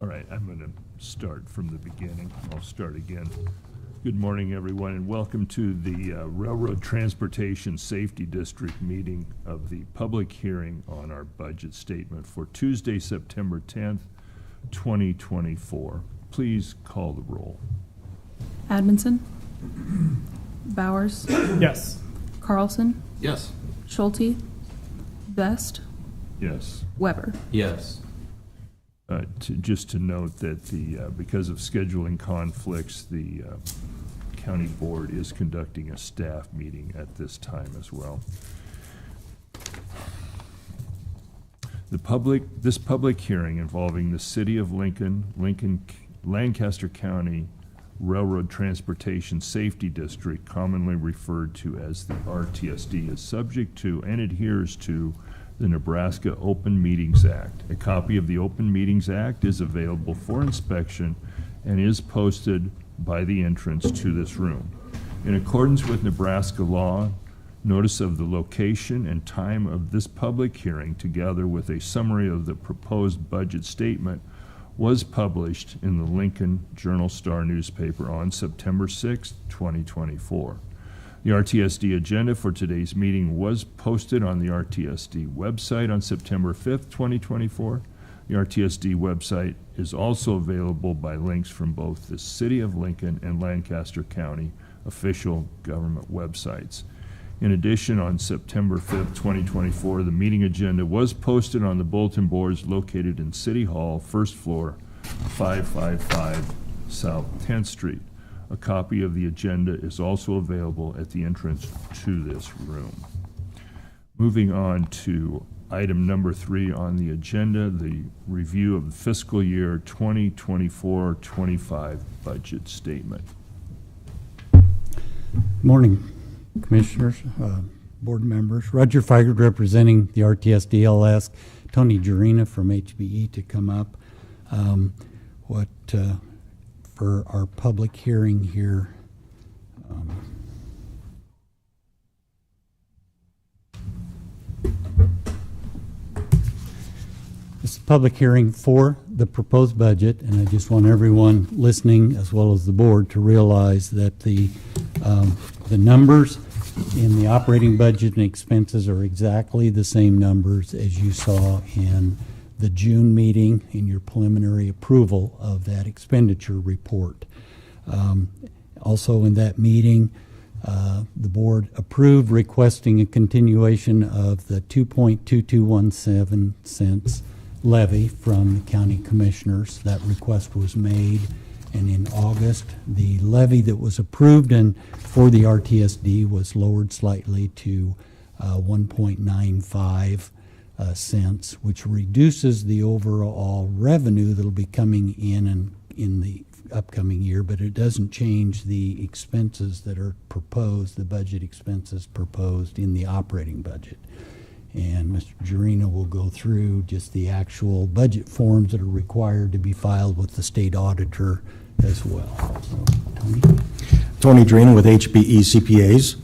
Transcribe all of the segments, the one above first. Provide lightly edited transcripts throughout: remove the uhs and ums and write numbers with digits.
All right, I'm going to start from the beginning. I'll start again. Good morning, everyone, and welcome to the Railroad Transportation Safety District meeting of the public hearing on our budget statement for Tuesday, September 10th, 2024. Please call the roll. Admonson? Bowers? Yes. Carlson? Yes. Schulte? Best? Yes. Weber? Yes. Just to note that because of scheduling conflicts, the county board is conducting a staff meeting at this time as well. This public hearing involving the City of Lincoln, Lancaster County Railroad Transportation Safety District, commonly referred to as the RTSD, is subject to and adheres to the Nebraska Open Meetings Act. A copy of the Open Meetings Act is available for inspection and is posted by the entrance to this room. In accordance with Nebraska law, notice of the location and time of this public hearing, together with a summary of the proposed budget statement, was published in the Lincoln Journal-Star newspaper on September 6, 2024. The RTSD agenda for today's meeting was posted on the RTSD website on September 5th, 2024. The RTSD website is also available by links from both the City of Lincoln and Lancaster County official government websites. In addition, on September 5th, 2024, the meeting agenda was posted on the bulletin boards located in City Hall, first floor, 555 South 10th Street. A copy of the agenda is also available at the entrance to this room. Moving on to item number 3 on the agenda, the review of the fiscal year 2024-25 budget statement. Morning, Commissioners, board members. Roger Feigert representing the RTSD. I'll ask Tony Jarina from HBE to come up. For our public hearing here, this is a public hearing for the proposed budget, and I just want everyone listening as well as the board to realize that the numbers in the operating budget and expenses are exactly the same numbers as you saw in the June meeting in your preliminary approval of that expenditure report. Also in that meeting, the board approved requesting a continuation of the 2.2217 cents levy from the county commissioners. That request was made, and in August, the levy that was approved and for the RTSD was lowered slightly to 1.95 cents, which reduces the overall revenue that'll be coming in the upcoming year, but it doesn't change the expenses that are proposed, the budget expenses proposed in the operating budget. And Mr. Jarina will go through just the actual budget forms that are required to be filed with the state auditor as well. So, Tony Jarina with HBE CPAs.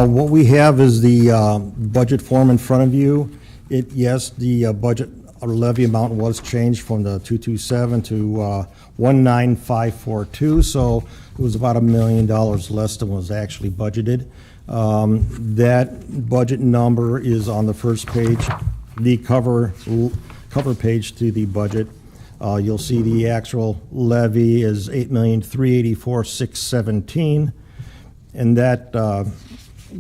What we have is the budget form in front of you. Yes, the budget levy amount was changed from the 227 to 19542, so it was about $1 million less than was actually budgeted. That budget number is on the first page, the cover page to the budget. You'll see the actual levy is $8,384,617, and that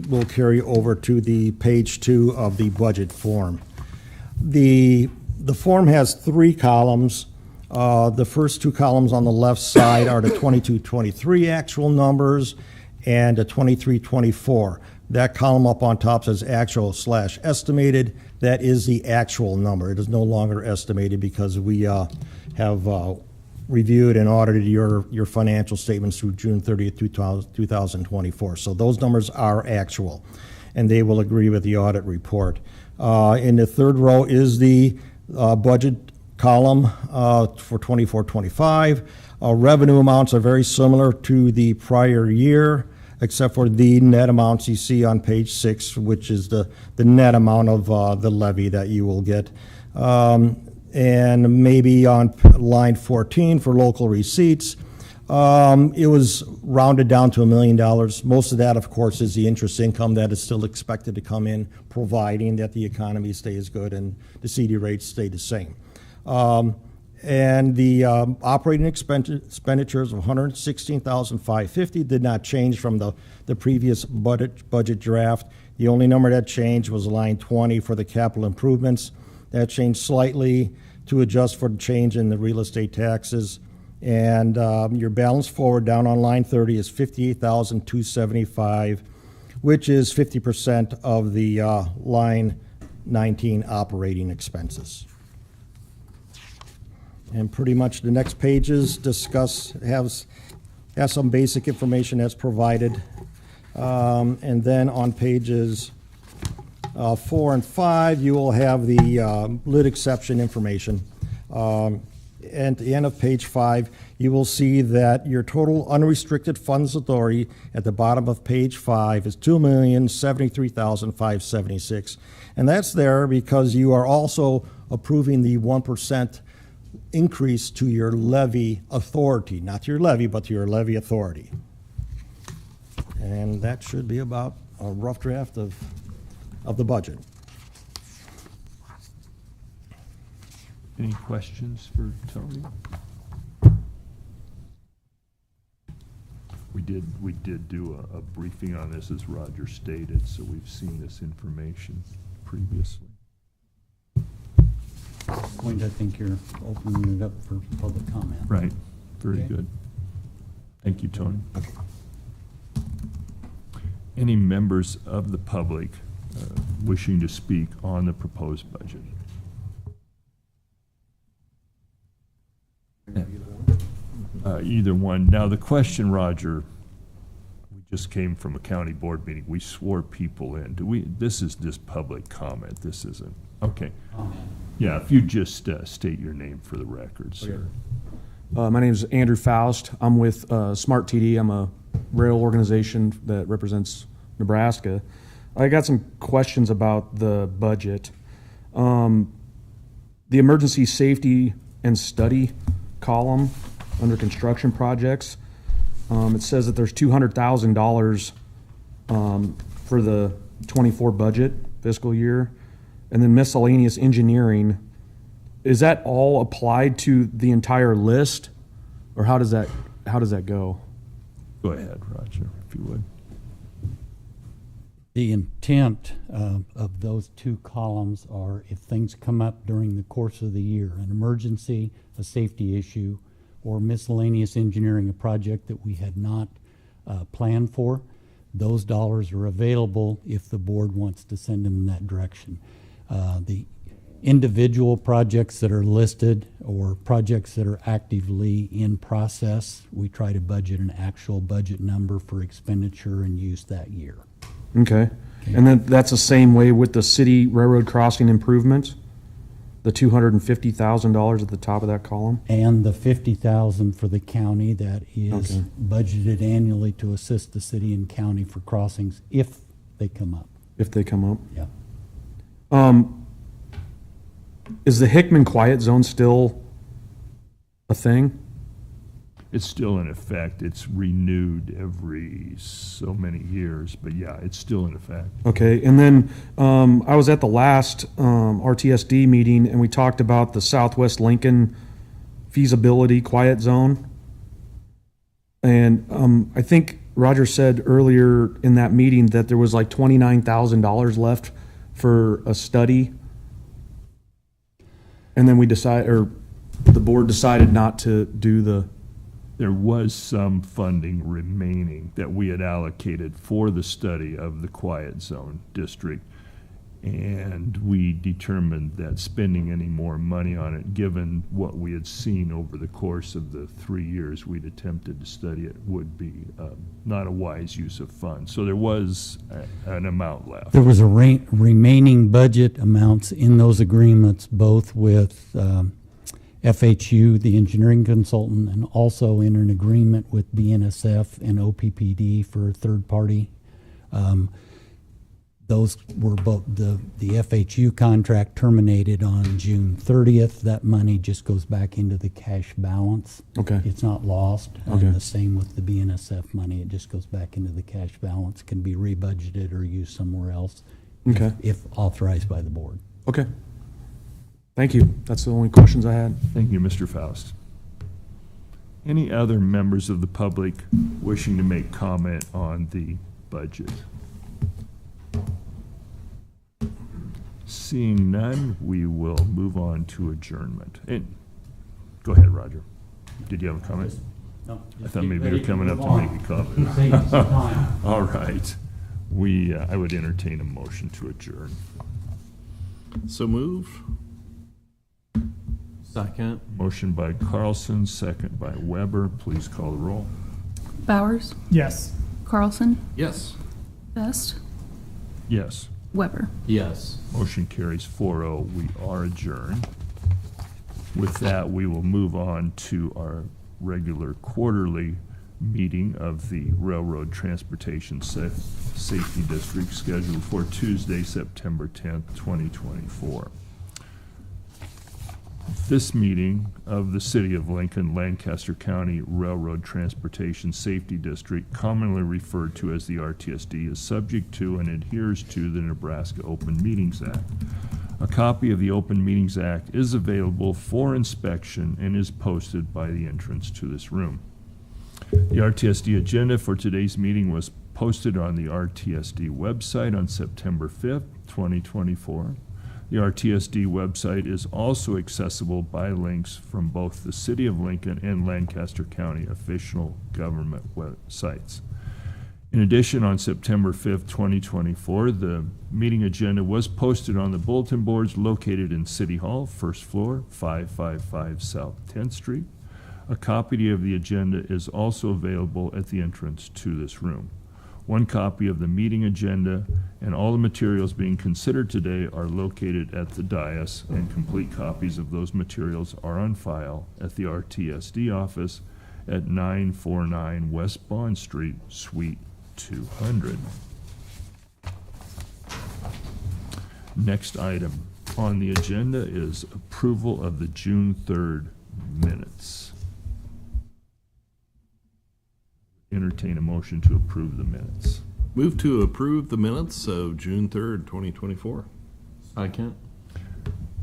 will carry over to the page 2 of the budget form. The form has 3 columns. The first 2 columns on the left side are the 22-23 actual numbers and the 23-24. That column up on top says actual/estimated. That is the actual number. It is no longer estimated because we have reviewed and audited your financial statements through June 30th, 2024. So those numbers are actual, and they will agree with the audit report. In the third row is the budget column for 24-25. Revenue amounts are very similar to the prior year, except for the net amounts you see on page 6, which is the net amount of the levy that you will get. And maybe on line 14 for local receipts, it was rounded down to $1 million. Most of that, of course, is the interest income that is still expected to come in, providing that the economy stays good and the CD rates stay the same. And the operating expenditures of $116,550 did not change from the previous budget draft. The only number that changed was line 20 for the capital improvements. That changed slightly to adjust for the change in the real estate taxes. And your balance forward down on line 30 is $58,275, which is 50% of the line 19 operating expenses. And pretty much the next pages has some basic information that's provided. And then on pages 4 and 5, you will have the lid exception information. And at the end of page 5, you will see that your total unrestricted funds authority at the bottom of page 5 is $2,073,576. And that's there because you are also approving the 1% increase to your levy authority, not your levy, but your levy authority. And that should be about a rough draft of the budget. Any questions for Tony? We did do a briefing on this, as Roger stated, so we've seen this information previously. Point, I think you're opening it up for public comment. Right, very Okay. good. Thank you, Tony. Any members of the public wishing to speak on the proposed budget? Either one. Now, the question, Roger, we just came from a county board meeting. We swore people in. This is just public comment. This isn't. Okay. Yeah, if you just state your name for the record, sir. My name is Andrew Faust. I'm with Smart TD. I'm a rail organization that represents Nebraska. I got some questions about the budget. The emergency safety and study column under construction projects, it says that there's $200,000 for the 24 budget fiscal year, and then miscellaneous engineering. Is that all applied to the entire list, or how does that go? Go ahead, Roger, if you would. The intent of those two columns are if things come up during the course of the year, an emergency, a safety issue, or miscellaneous engineering, a project that we had not planned for, those dollars are available if the board wants to send them in that direction. The individual projects that are listed or projects that are actively in process, we try to budget an actual budget number for expenditure and use that year. Okay. And then that's the same way with the city railroad crossing improvements, the $250,000 at the top of that column? And the $50,000 for the county that is Okay. budgeted annually to assist the city and county for crossings if they come up. If they come up. Yeah. Is the Hickman quiet zone still a thing? It's still in effect. It's renewed every so many years, but yeah, it's still in effect. Okay, and then I was at the last RTSD meeting, and we talked about the Southwest Lincoln feasibility quiet zone. And I think Roger said earlier in that meeting that there was like $29,000 left for a study. And then the board decided not to do the... There was some funding remaining that we had allocated for the study of the quiet zone district. And we determined that spending any more money on it, given what we had seen over the course of the 3 years we'd attempted to study it, would be not a wise use of funds. So there was an amount left. There was a remaining budget amounts in those agreements, both with FHU, the engineering consultant, and also in an agreement with BNSF and OPPD for a third party. Those were both, the FHU contract terminated on June 30th. That money just goes back into the cash balance. Okay. It's not lost. Okay. And the same with the BNSF money. It just goes back into the cash balance, can be rebudgeted or used somewhere else. Okay. If authorized by the board. Okay. Thank you. That's the only questions I had. Thank you, Mr. Faust. Any other members of the public wishing to make comment on the budget? Seeing none, we will move on to adjournment. And, go ahead, Roger. Did you have a comment? No, I thought maybe you were coming up to make a comment. All right. I would entertain a motion to adjourn. So move. Second. Motion by Carlson, second by Weber. Please call the roll. Bowers, Yes. Carlson, Yes. Best, Yes. Weber. Yes. Motion carries 4-0. We are adjourned. With that, we will move on to our regular quarterly meeting of the Railroad Transportation Safety District scheduled for Tuesday, September 10th, 2024. This meeting of the City of Lincoln, Lancaster County Railroad Transportation Safety District, commonly referred to as the RTSD, is subject to and adheres to the Nebraska Open Meetings Act. A copy of the Open Meetings Act is available for inspection and is posted by the entrance to this room. The RTSD agenda for today's meeting was posted on the RTSD website on September 5th, 2024. The RTSD website is also accessible by links from both the City of Lincoln and Lancaster County official government websites. In addition, on September 5th, 2024, the meeting agenda was posted on the bulletin boards located in City Hall, first floor, 555 South 10th Street. A copy of the agenda is also available at the entrance to this room. One copy of the meeting agenda and all the materials being considered today are located at the dais, and complete copies of those materials are on file at the RTSD office at 949 West Bond Street, Suite 200. Next item on the agenda is approval of the June 3rd minutes. Entertain a motion to approve the minutes. Move to approve the minutes of June 3rd, 2024. Second.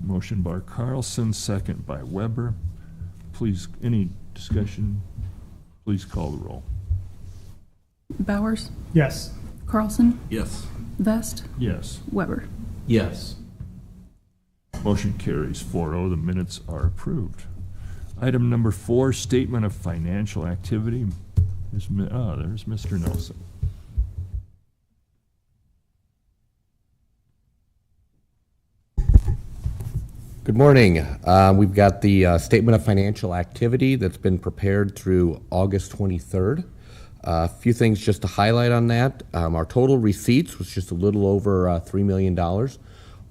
Motion by Carlson, second by Weber. Please, any discussion? Please call the roll. Bowers, Yes. Carlson, Yes. Vest, Yes. Weber. Yes. Motion carries 4-0. The minutes are approved. Item number 4, statement of financial activity. There's Mr. Nelson. Good morning. We've got the statement of financial activity that's been prepared through August 23rd. A few things just to highlight on that. Our total receipts was just a little over $3 million.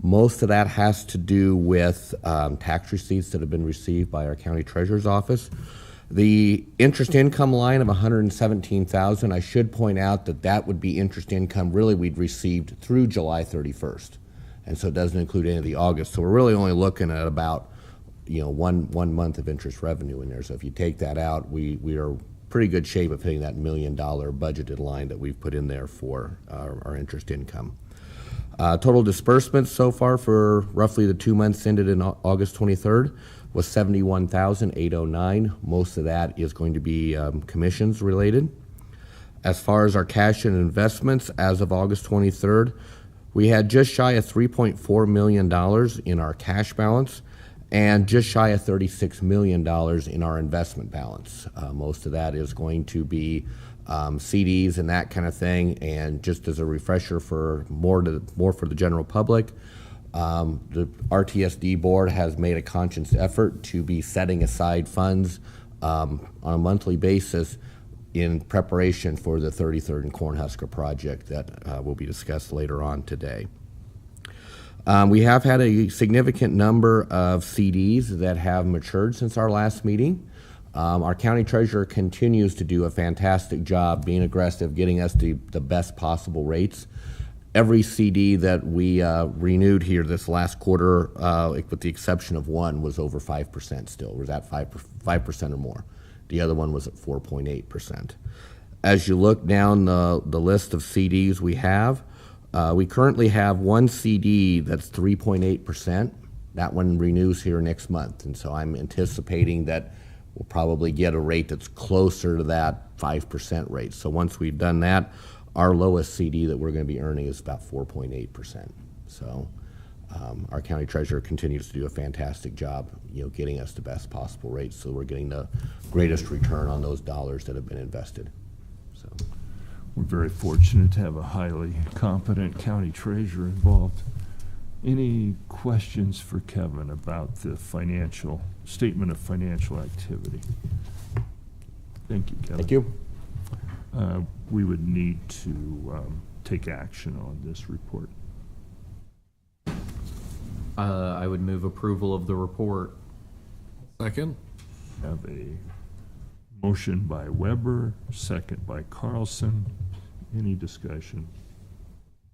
Most of that has to do with tax receipts that have been received by our county treasurer's office. The interest income line of $117,000, I should point out that that would be interest income really we'd received through July 31st. And so it doesn't include any of the August. So we're really only looking at about, one month of interest revenue in there. So if you take that out, we are pretty good shape of hitting that $1 million budgeted line that we've put in there for our interest income. Total disbursements so far for roughly the 2 months ended in August 23rd was $71,809. Most of that is going to be commissions related. As far as our cash and investments, as of August 23rd, we had just shy of $3.4 million in our cash balance and just shy of $36 million in our investment balance. Most of that is going to be CDs and that kind of thing. And just as a refresher for more for the general public, the RTSD board has made a conscious effort to be setting aside funds on a monthly basis in preparation for the 33rd and Cornhusker project that will be discussed later on today. We have had a significant number of CDs that have matured since our last meeting. Our county treasurer continues to do a fantastic job being aggressive, getting us the best possible rates. every CD that we renewed here this last quarter, with the exception of one, was over 5% still, was at 5% or more. The other one was at 4.8%. As you look down the list of CDs we currently have one CD that's 3.8%. That one renews here next month, and so I'm anticipating that we'll probably get a rate that's closer to that 5% rate. So once we've done that, our lowest CD that we're going to be earning is about 4.8%. So our county treasurer continues to do a fantastic job, getting us the best possible rates, so we're getting the greatest return on those dollars that have been invested. So We're very fortunate to have a highly competent county treasurer involved. Any questions for Kevin about the statement of financial activity? Thank you, Kevin. thank you. We would need to take action on this report. I would move approval of the report. Second? Have a motion by Weber, second by Carlson. Any discussion?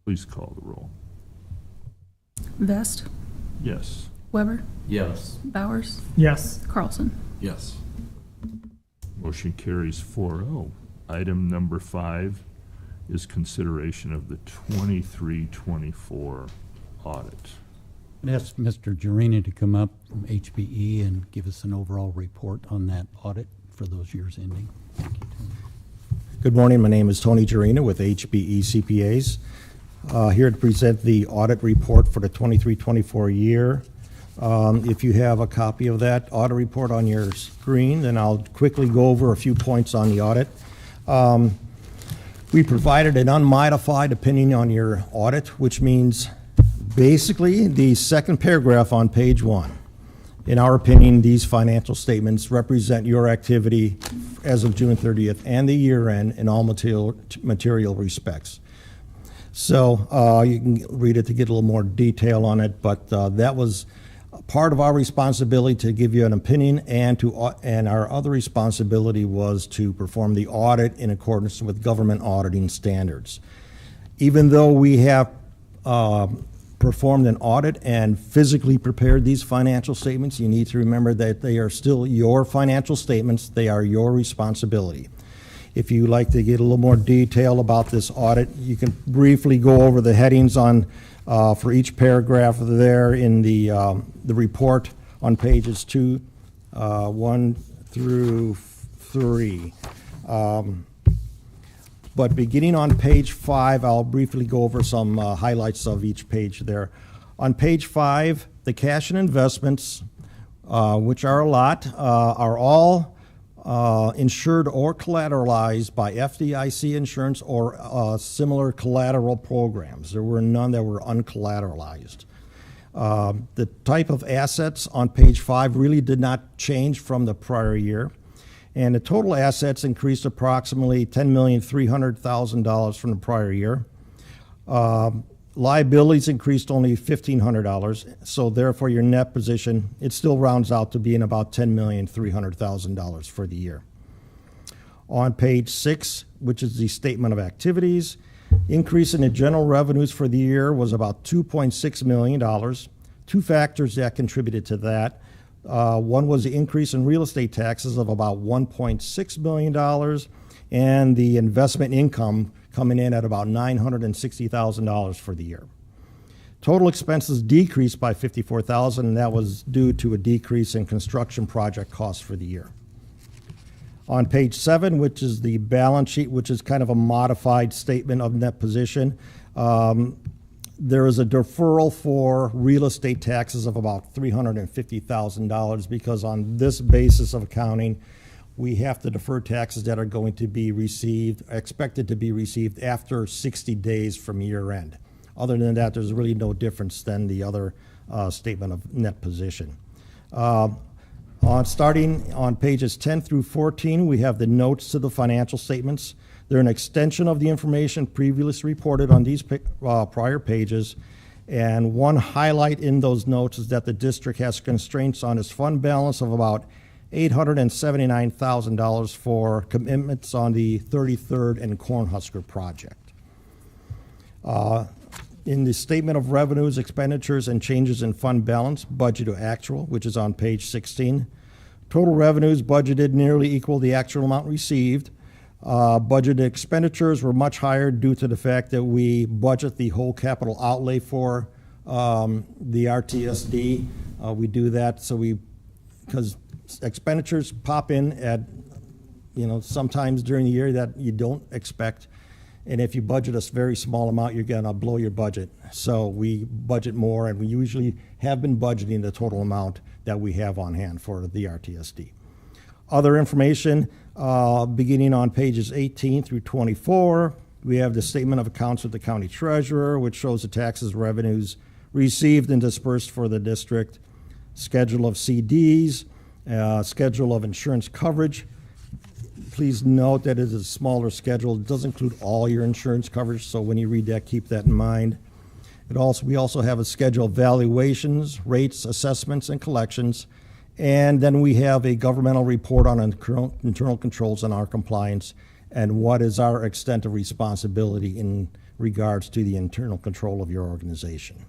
Please call the roll. Vest, Yes. Weber, Yes. Bowers, Yes. Carlson. Yes. Motion carries 4-0. Item number 5 is consideration of the 23-24 audit. I'd ask Mr. Jarina to come up from HPE and give us an overall report on that audit for those years ending. Thank you, Tony. Good morning, my name is Tony Jarina with HBE CPAs. Here to present the audit report for the 23-24 year. If you have a copy of that audit report on your screen, then I'll quickly go over a few points on the audit. We provided an unmodified opinion on your audit, which means basically the second paragraph on page 1. In our opinion, these financial statements represent your activity as of June 30th and the year end in all material respects. So you can read it to get a little more detail on it, but that was part of our responsibility to give you an opinion, and our other responsibility was to perform the audit in accordance with government auditing standards. Even though we have performed an audit and physically prepared these financial statements, you need to remember that they are still your financial statements. They are your responsibility. If you'd like to get a little more detail about this audit, you can briefly go over the headings on for each paragraph there in the report on pages 1 through 3. But beginning on page 5, I'll briefly go over some highlights of each page there. On page 5, the cash and investments, which are a lot, are all insured or collateralized by FDIC insurance or similar collateral programs. There were none that were uncollateralized. The type of assets on page 5 really did not change from the prior year. And the total assets increased approximately $10,300,000 from the prior year. Liabilities increased only $1,500, so therefore your net position, it still rounds out to being about $10,300,000 for the year. On page 6, which is the statement of activities, increase in the general revenues for the year was about $2.6 million. Two factors that contributed to that. One was the increase in real estate taxes of about $1.6 million, and the investment income coming in at about $960,000 for the year. Total expenses decreased by $54,000, and that was due to a decrease in construction project costs for the year. On page 7, which is the balance sheet, which is kind of a modified statement of net position, there is a deferral for real estate taxes of about $350,000 because on this basis of accounting, we have to defer taxes that are going to be expected to be received after 60 days from year end. Other than that, there's really no difference than the other statement of net position. Starting on pages 10 through 14, we have the notes to the financial statements. They're an extension of the information previously reported on these prior pages. And one highlight in those notes is that the district has constraints on its fund balance of about $879,000 for commitments on the 33rd and Cornhusker project. in the statement of revenues, expenditures, and changes in fund balance, budget to actual, which is on page 16. Total revenues budgeted nearly equal the actual amount received. Budgeted expenditures were much higher due to the fact that we budget the whole capital outlay for the RTSD. We do that because expenditures pop in at, sometimes during the year that you don't expect. And if you budget a very small amount, you're going to blow your budget. So we budget more, and we usually have been budgeting the total amount that we have on hand for the RTSD. Other information, beginning on pages 18 through 24, we have the statement of accounts with the county treasurer, which shows the taxes revenues received and dispersed for the district, schedule of CDs, schedule of insurance coverage. Please note that it is a smaller schedule. It doesn't include all your insurance coverage, so when you read that, keep that in mind. We also have a schedule of valuations, rates, assessments, and collections. And then we have a governmental report on internal controls and our compliance and what is our extent of responsibility in regards to the internal control of your organization.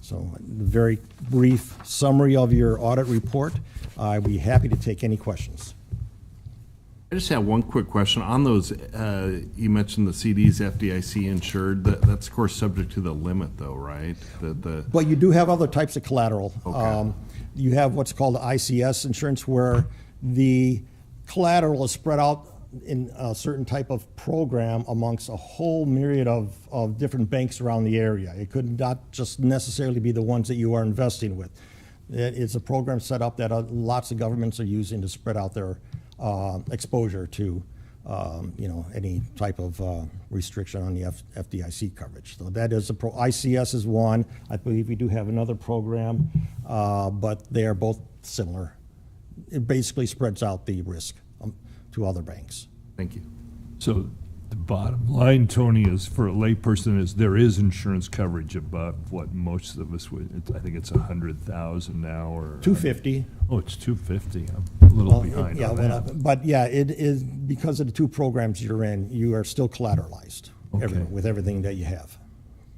So a very brief summary of your audit report. I'd be happy to take any questions. I just have one quick question. On those, you mentioned the CDs FDIC insured. That's of course subject to the limit though, right? But you do have other types of collateral. Okay. You have what's called the ICS insurance, where the collateral is spread out in a certain type of program amongst a whole myriad of different banks around the area. It could not just necessarily be the ones that you are investing with. It's a program set up that lots of governments are using to spread out their exposure to any type of restriction on the FDIC coverage. So that is ICS is one. I believe we do have another program, but they are both similar. It basically spreads out the risk to other banks. Thank you. So the bottom line, Tony, is for a layperson is there is insurance coverage above what most of us would. I think it's 100,000 now, or 250. Oh, it's 250. I'm a little behind Yeah, on that. but yeah, it is because of the two programs you're in. You are still collateralized Okay. with everything that you have.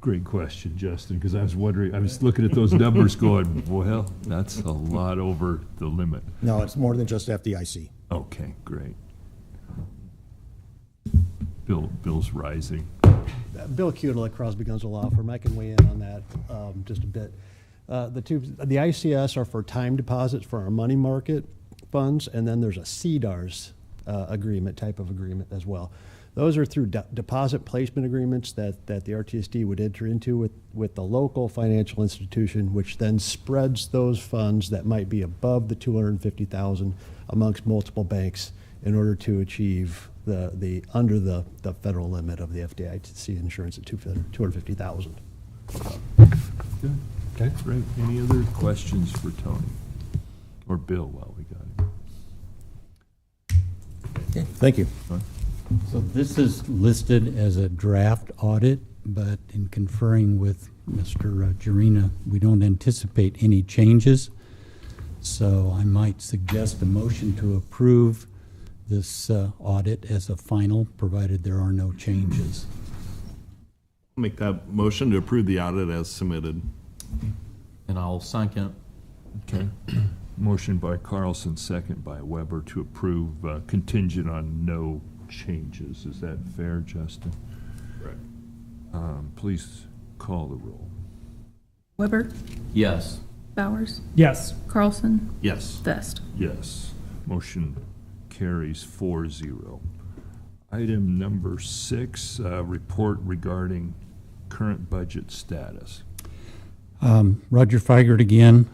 Great question, Justin, because I was wondering, I was looking at those numbers going, well, that's a lot over the limit. No, it's more than just FDIC. Okay, great. Bill's rising. Bill Cudel at Crosby Gunsel Law Firm. I can weigh in on that just a bit. The ICS are for time deposits for our money market funds, and then there's a CDARS agreement, type of agreement as well. Those are through deposit placement agreements that the RTSD would enter into with the local financial institution, which then spreads those funds that might be above the $250,000 amongst multiple banks in order to achieve under the federal limit of the FDIC insurance at $250,000. Good. Okay, great. Any other questions for Tony? Or Bill while we got him? Thank you. So this is listed as a draft audit, but in conferring with Mr. Jarina, we don't anticipate any changes. So I might suggest a motion to approve this audit as a final, provided there are no changes. Make that motion to approve the audit as submitted. And I'll second. Okay. Motion by Carlson, second by Weber to approve contingent on no changes. Is that fair, Justin? Correct. Please call the roll. Weber, Yes. Bowers, Yes. Carlson, Yes. Vest. Yes. Motion carries 4-0. Item number 6, report regarding current budget status. Roger Feigert again.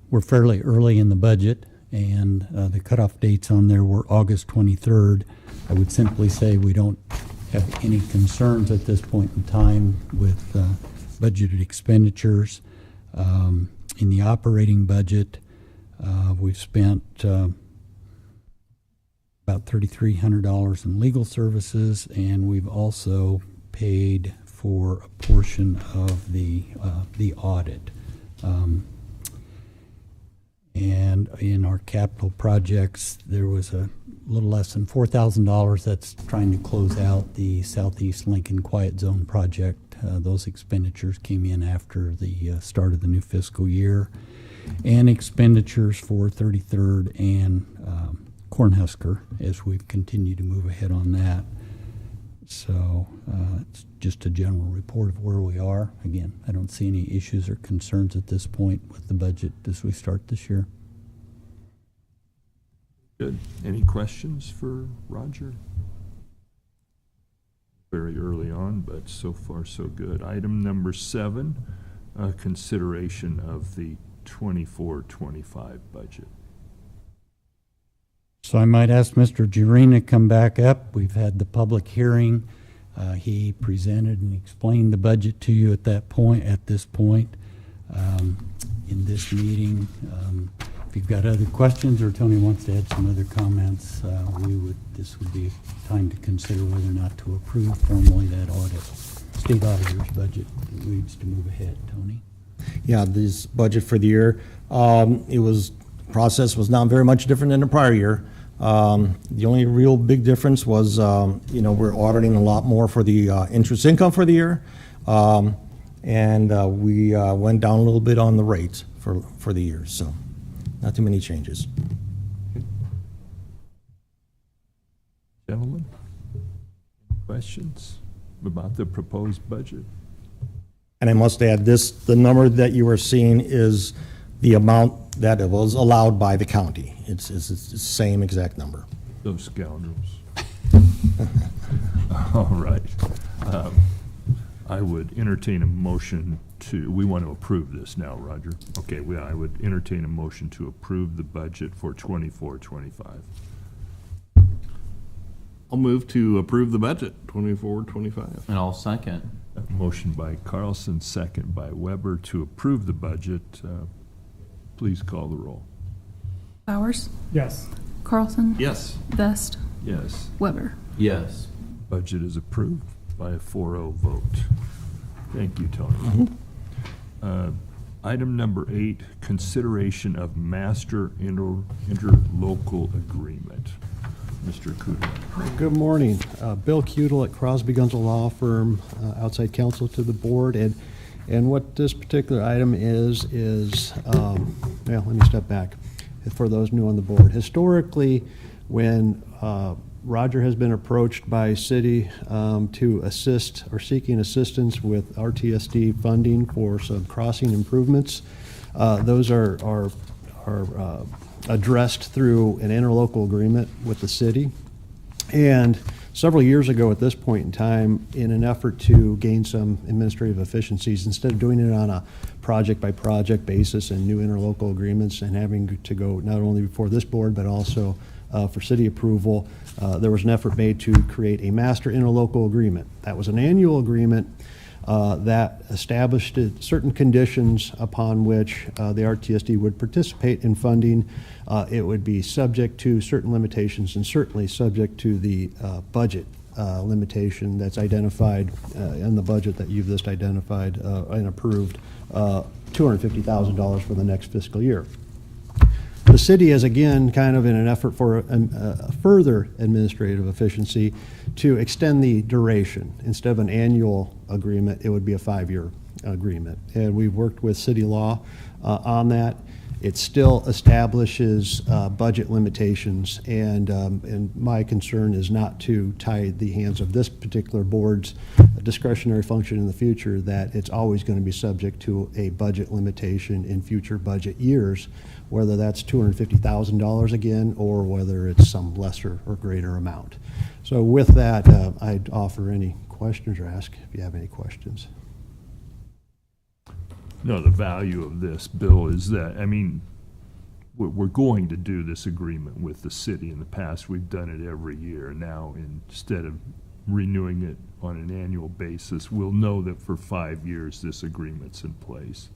We're fairly early in the budget, and the cutoff dates on there were August 23rd. I would simply say we don't have any concerns at this point in time with budgeted expenditures. In the operating budget, we've spent about $3,300 in legal services, and we've also paid for a portion of the audit. And in our capital projects, there was a little less than $4,000 that's trying to close out the Southeast Lincoln Quiet Zone project Those expenditures came in after the start of the new fiscal year. And expenditures for 33rd and Cornhusker as we've continued to move ahead on that. So it's just a general report of where we are. Again, I don't see any issues or concerns at this point with the budget as we start this year. Good. Any questions for Roger? Very early on, but so far so good. Item number 7, consideration of the 24-25 budget. So I might ask Mr. Girin to come back up. We've had the public hearing. He presented and explained the budget to you at this point in this meeting. If you've got other questions or Tony wants to add some other comments, this would be a time to consider whether or not to approve formally that state auditor's budget that needs to move ahead. Tony? Yeah, this budget for the year, process was not very much different than the prior year. The only real big difference was, we're auditing a lot more for the interest income for the year. And we went down a little bit on the rates for the year, so not too many changes. Gentlemen, questions about the proposed budget? And I must add, the number that you are seeing is the amount that it was allowed by the county. It's the same exact number. Those scoundrels. All right. I would entertain a motion we want to approve this now, Roger. Okay, I would entertain a motion to approve the budget for 24-25. I'll move to approve the budget, 24-25. And I'll second. Motion by Carlson, second by Weber to approve the budget. Please call the roll. Bowers? Yes. Carlson? Yes. Vest? Yes. Weber? Yes. Budget is approved by a 4-0 vote. Thank you, Tony. Item number 8, consideration of master interlocal agreement. Mr. Kudlow. Good morning. Bill Cudel at Crosby Gunzel Law Firm, outside counsel to the board. And what this particular item is, let me step back for those new on the board. Historically, when Roger has been approached by city to assist or seeking assistance with RTSD funding for some crossing improvements, those are addressed through an interlocal agreement with the city. And several years ago at this point in time, in an effort to gain some administrative efficiencies, instead of doing it on a project-by-project basis and new interlocal agreements and having to go not only before this board but also for city approval, there was an effort made to create a master interlocal agreement. That was an annual agreement that established certain conditions upon which the RTSD would participate in funding. It would be subject to certain limitations and certainly subject to the budget limitation that's identified in the budget that you've just identified and approved, $250,000 for the next fiscal year. The city is, again, kind of in an effort for further administrative efficiency to extend the duration. Instead of an annual agreement, it would be a 5-year agreement. And we've worked with city law on that. It still establishes budget limitations, and my concern is not to tie the hands of this particular board's discretionary function in the future, that it's always going to be subject to a budget limitation in future budget years, whether that's $250,000 again or whether it's some lesser or greater amount. So with that, I'd offer any questions or ask if you have any questions. No, the value of this, Bill, is that, we're going to do this agreement with the city. In the past, we've done it every year. Now, instead of renewing it on an annual basis, we'll know that for 5 years this agreement's in place.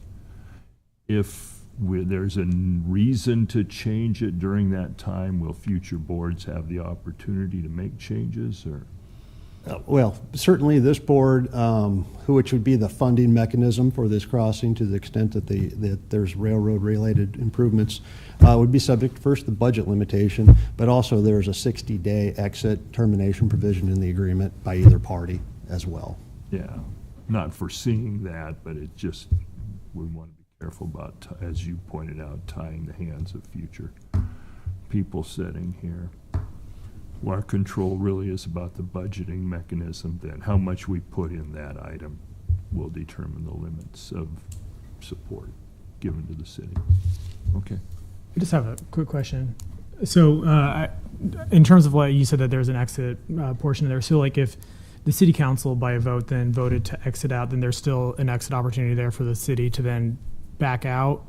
If there's a reason to change it during that time, will future boards have the opportunity to make changes, or? Well, certainly this board, which would be the funding mechanism for this crossing to the extent that there's railroad-related improvements, would be subject first to the budget limitation, but also there's a 60-day exit termination provision in the agreement by either party as well. Yeah. not foreseeing that, but it just, we want to be careful about, as you pointed out, tying the hands of future people sitting here. Our control really is about the budgeting mechanism, then how much we put in that item will determine the limits of support given to the city. Okay. I just have a quick question. So, in terms of what you said, that there's an exit portion there. So, like, if the city council by a vote then voted to exit out, then there's still an exit opportunity there for the city to then back out.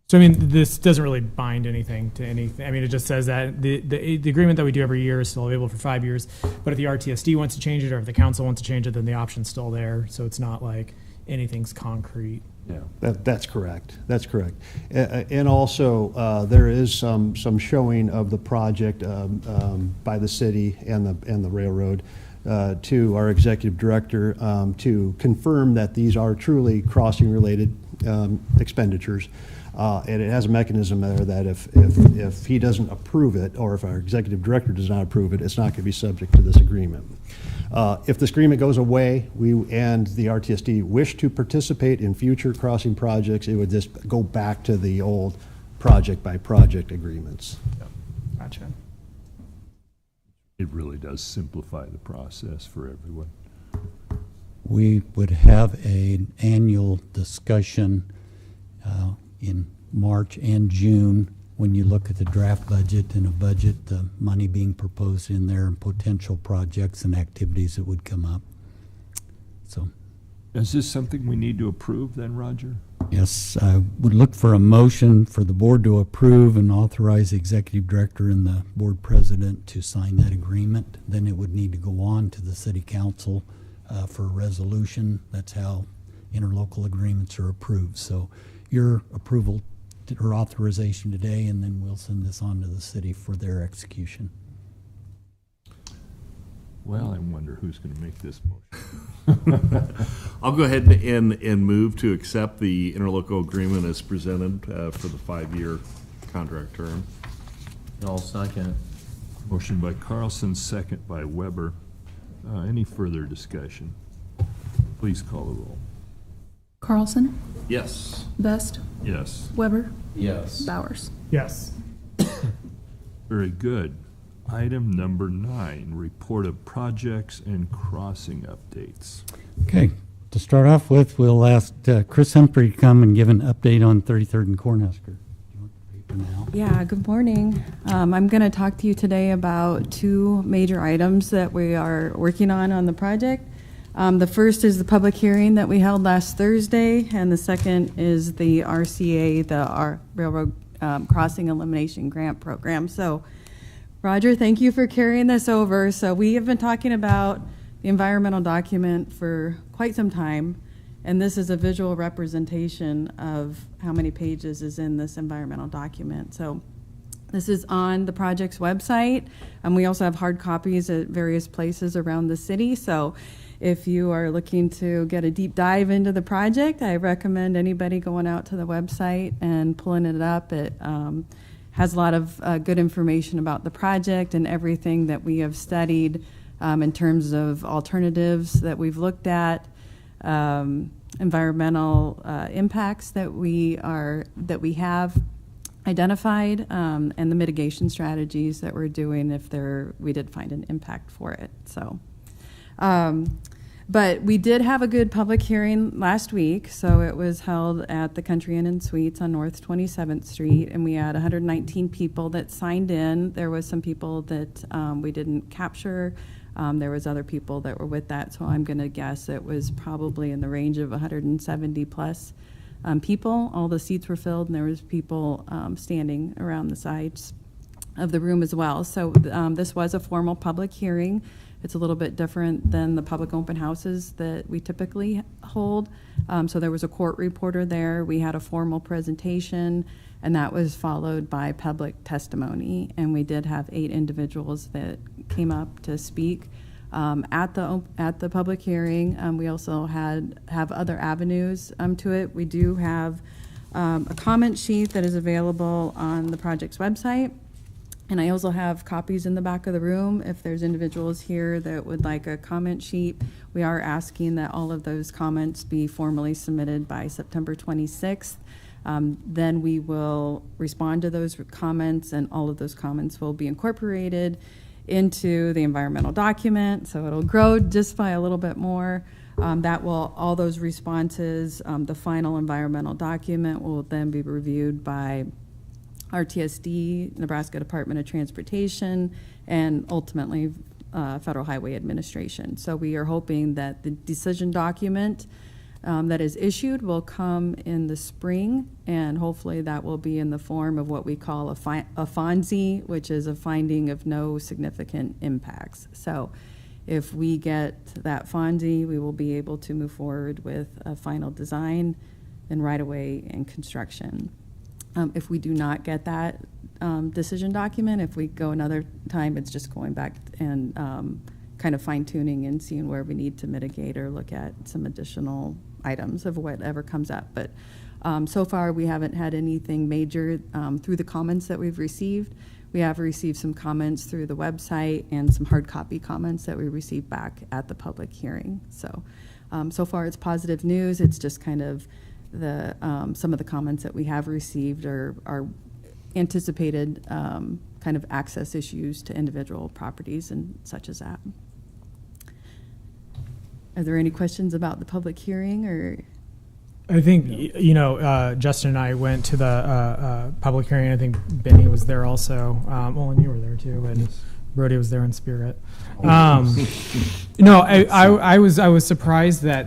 So, I mean, this doesn't really bind anything to anything. I mean, it just says that the agreement that we do every year is still available for 5 years. But if the RTSD wants to change it, or if the council wants to change it, then the option's still there. So it's not like anything's concrete. Yeah. That's correct. That's correct. And also, there is some showing of the project by the city and the railroad to our executive director to confirm that these are truly crossing-related expenditures. And it has a mechanism there that if he doesn't approve it, or if our executive director does not approve it, it's not going to be subject to this agreement. If this agreement goes away, we and the RTSD wish to participate in future crossing projects, it would just go back to the old project-by-project agreements. Gotcha. It really does simplify the process for everyone. We would have an annual discussion in March and June when you look at the draft budget and a budget, the money being proposed in there and potential projects and activities that would come up. So, Is this something we need to approve then, Roger? yes, I would look for a motion for the board to approve and authorize the executive director and the board president to sign that agreement. Then it would need to go on to the city council for a resolution. That's how interlocal agreements are approved. So your approval or authorization today, and then we'll send this on to the city for their execution. Well, I wonder who's going to make this motion. I'll go ahead and move to accept the interlocal agreement as presented for the 5-year contract term. And I'll second. Motion by Carlson, second by Weber. Any further discussion? Please call the roll. Carlson, Yes. Best, Yes. Weber, Yes. Bowers. Yes. Very good. Item number 9, report of projects and crossing updates. Okay, to start off with, we'll ask Chris Humphrey to come and give an update on 33rd and Cornhusker. Do you want the paper now? Yeah, good morning. I'm going to talk to you today about 2 major items that we are working on the project. The first is the public hearing that we held last Thursday, and the second is the RCA, our Railroad Crossing Elimination Grant Program. So, Roger, thank you for carrying this over. So we have been talking about the environmental document for quite some time, and this is a visual representation of how many pages is in this environmental document. So this is on the project's website, and we also have hard copies at various places around the city. So if you are looking to get a deep dive into the project, I recommend anybody going out to the website and pulling it up. It has a lot of good information about the project and everything that we have studied in terms of alternatives that we've looked at, environmental impacts that we have identified, and the mitigation strategies that we're doing if we did find an impact for it. So. But we did have a good public hearing last week, so it was held at the Country Inn and Suites on North 27th Street, and we had 119 people that signed in. There was some people that we didn't capture. There was other people that were with that, so I'm going to guess it was probably in the range of 170 plus people. All the seats were filled, and there was people standing around the sides of the room as well. So this was a formal public hearing. It's a little bit different than the public open houses that we typically hold. So there was a court reporter there. We had a formal presentation, and that was followed by public testimony. And we did have 8 individuals that came up to speak at the public hearing. We also have other avenues to it. We do have a comment sheet that is available on the project's website. And I also have copies in the back of the room. If there's individuals here that would like a comment sheet, we are asking that all of those comments be formally submitted by September 26th. Then we will respond to those comments, and all of those comments will be incorporated into the environmental document. So it'll grow just by a little bit more. All those responses, the final environmental document will then be reviewed by RTSD, Nebraska Department of Transportation, and ultimately Federal Highway Administration. So we are hoping that the decision document that is issued will come in the spring, and hopefully that will be in the form of what we call a FONSI, which is a finding of no significant impacts. So if we get that FONSI, we will be able to move forward with a final design and right-of-way and construction. If we do not get that decision document, if we go another time, it's just going back and kind of fine-tuning and seeing where we need to mitigate or look at some additional items of whatever comes up. But so far, we haven't had anything major through the comments that we've received. We have received some comments through the website and some hard copy comments that we received back at the public hearing. So, so far, it's positive news. It's just kind of some of the comments that we have received are anticipated kind of access issues to individual properties and such as that. Are there any questions about the public hearing or? I think, Justin and I went to the public hearing. I think Benny was there also. Well, and you were there too, and Brody was there in spirit. No, I was surprised that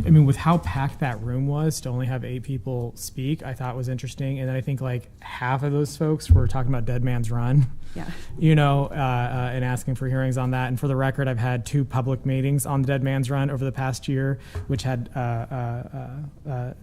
with how packed that room was, to only have 8 people speak, I thought was interesting. And I think like half of those folks were talking about Dead Man's Run. Yeah. And asking for hearings on that. And for the record, I've had 2 public meetings on the Dead Man's Run over the past year, which had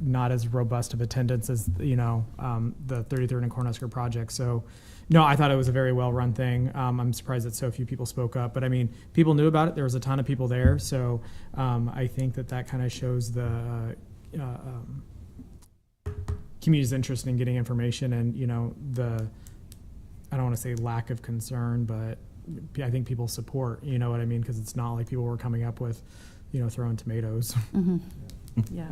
not as robust of attendance as the 33rd and Cornhusker project. So, no, I thought it was a very well-run thing. I'm surprised that so few people spoke up, but I mean, people knew about it. There was a ton of people there, so I think that kind of shows the community's interest in getting information, and I don't want to say lack of concern, but I think people support. You know what I mean? Because it's not like people were coming up with, throwing tomatoes. Mm-hmm. Yeah.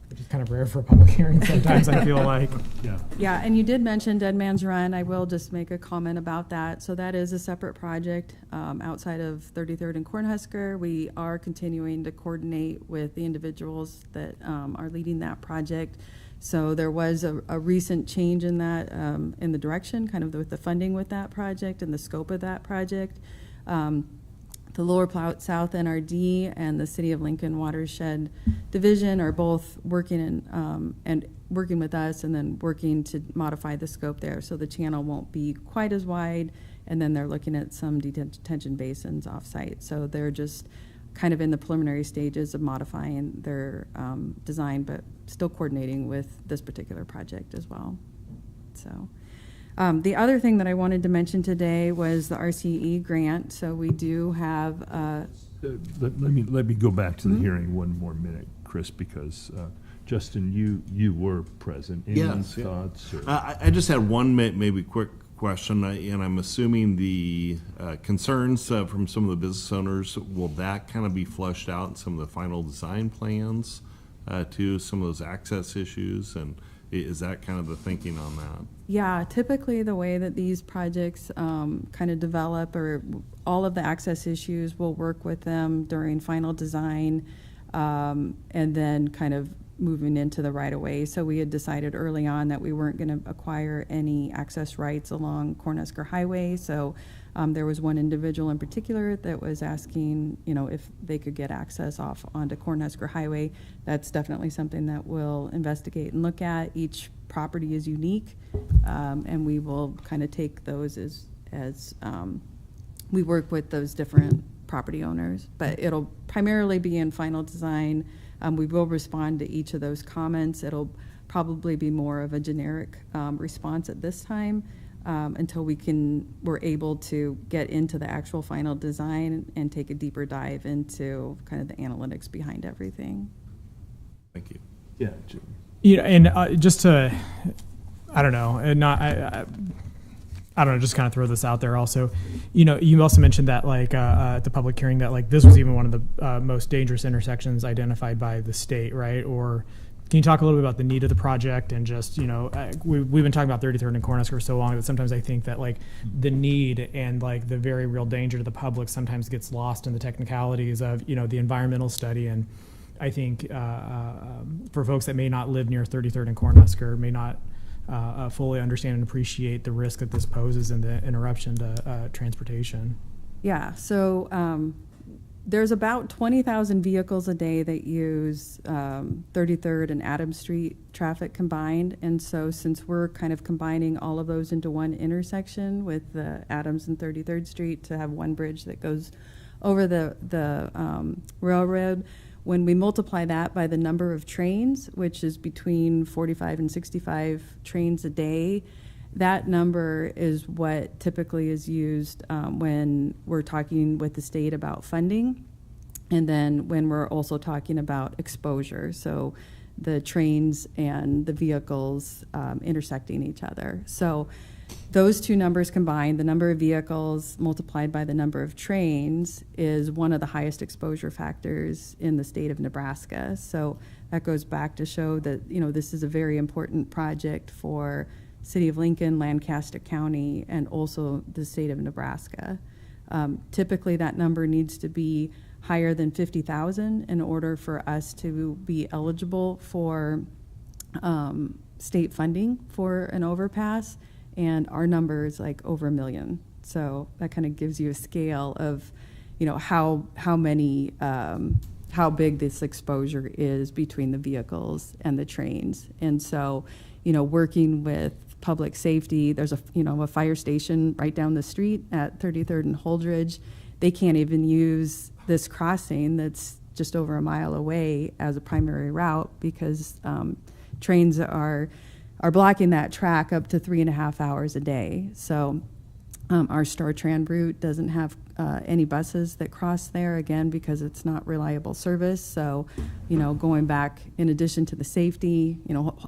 Which is kind of rare for a public hearing sometimes, I feel like. Yeah. Yeah, and you did mention Dead Man's Run. I will just make a comment about that. So that is a separate project outside of 33rd and Cornhusker. We are continuing to coordinate with the individuals that are leading that project. So there was a recent change in that, in the direction, kind of with the funding with that project and the scope of that project. The Lower Platte South NRD and the City of Lincoln Watershed Division are both working and working with us, and then working to modify the scope there, so the channel won't be quite as wide. And then they're looking at some detention basins off-site. So they're just kind of in the preliminary stages of modifying their design, but still coordinating with this particular project as well. So. The other thing that I wanted to mention today was the RCE grant. So we do have. Let me go back to the hearing one more minute, Chris, because Justin, you were present. Any thoughts? Or? I just had one maybe quick question, and I'm assuming the concerns from some of the business owners, will that kind of be flushed out in some of the final design plans to some of those access issues, and is that kind of the thinking on that? Yeah, typically the way that these projects kind of develop, or all of the access issues, we'll work with them during final design, and then kind of moving into the right of way. So we had decided early on that we weren't going to acquire any access rights along Cornhusker Highway. So there was one individual in particular that was asking, if they could get access off onto Cornhusker Highway. That's definitely something that we'll investigate and look at. Each property is unique, and we will kind of take those as we work with those different property owners. But it'll primarily be in final design. We will respond to each of those comments. It'll probably be more of a generic response at this time, until we're able to get into the actual final design and take a deeper dive into kind of the analytics behind everything. Thank you. Yeah. And just to, I don't know, and I I don't know, just kind of throw this out there also. You also mentioned that like at the public hearing that like this was even one of the most dangerous intersections identified by the state, right? Or can you talk a little bit about the need of the project and just, we've been talking about 33rd and Cornhusker for so long that sometimes I think that like the need and like the very real danger to the public sometimes gets lost in the technicalities of, the environmental study. And I think for folks that may not live near 33rd and Cornhusker, may not fully understand and appreciate the risk that this poses and the interruption to transportation. Yeah, so there's about 20,000 vehicles a day that use 33rd and Adams Street traffic combined. And so since we're kind of combining all of those into one intersection with the Adams and 33rd Street to have one bridge that goes over the railroad, when we multiply that by the number of trains, which is between 45 and 65 trains a day, that number is what typically is used when we're talking with the state about funding, and then when we're also talking about exposure, so the trains and the vehicles intersecting each other. So those two numbers combined, the number of vehicles multiplied by the number of trains, is one of the highest exposure factors in the state of Nebraska. So that goes back to show that, this is a very important project for City of Lincoln, Lancaster County, and also the state of Nebraska. Typically, that number needs to be higher than 50,000 in order for us to be eligible for state funding for an overpass, and our number is like over 1 million. So that kind of gives you a scale of, how big this exposure is between the vehicles and the trains. And so, working with public safety, there's a fire station right down the street at 33rd and Holdridge. They can't even use this crossing that's just over a mile away as a primary route because trains are blocking that track up to 3.5 hours a day. So our Star-Tran route doesn't have any buses that cross there, again, because it's not reliable service. So, going back, in addition to the safety,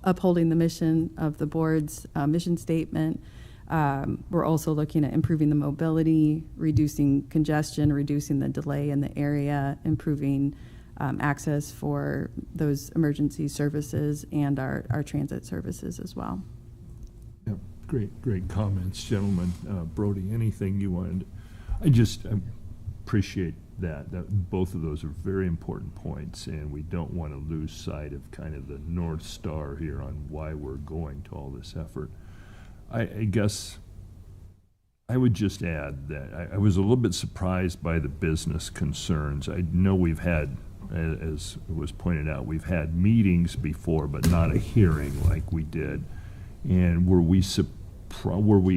upholding the mission of the board's mission statement, we're also looking at improving the mobility, reducing congestion, reducing the delay in the area, improving access for those emergency services and our transit services as well. Yep, great comments, gentlemen. Brody, anything you wanted? I appreciate that both of those are very important points, and we don't want to lose sight of kind of the North Star here on why we're going to all this effort. I guess I would just add that I was a little bit surprised by the business concerns. I know we've had, as was pointed out, we've had meetings before, but not a hearing like we did. And were we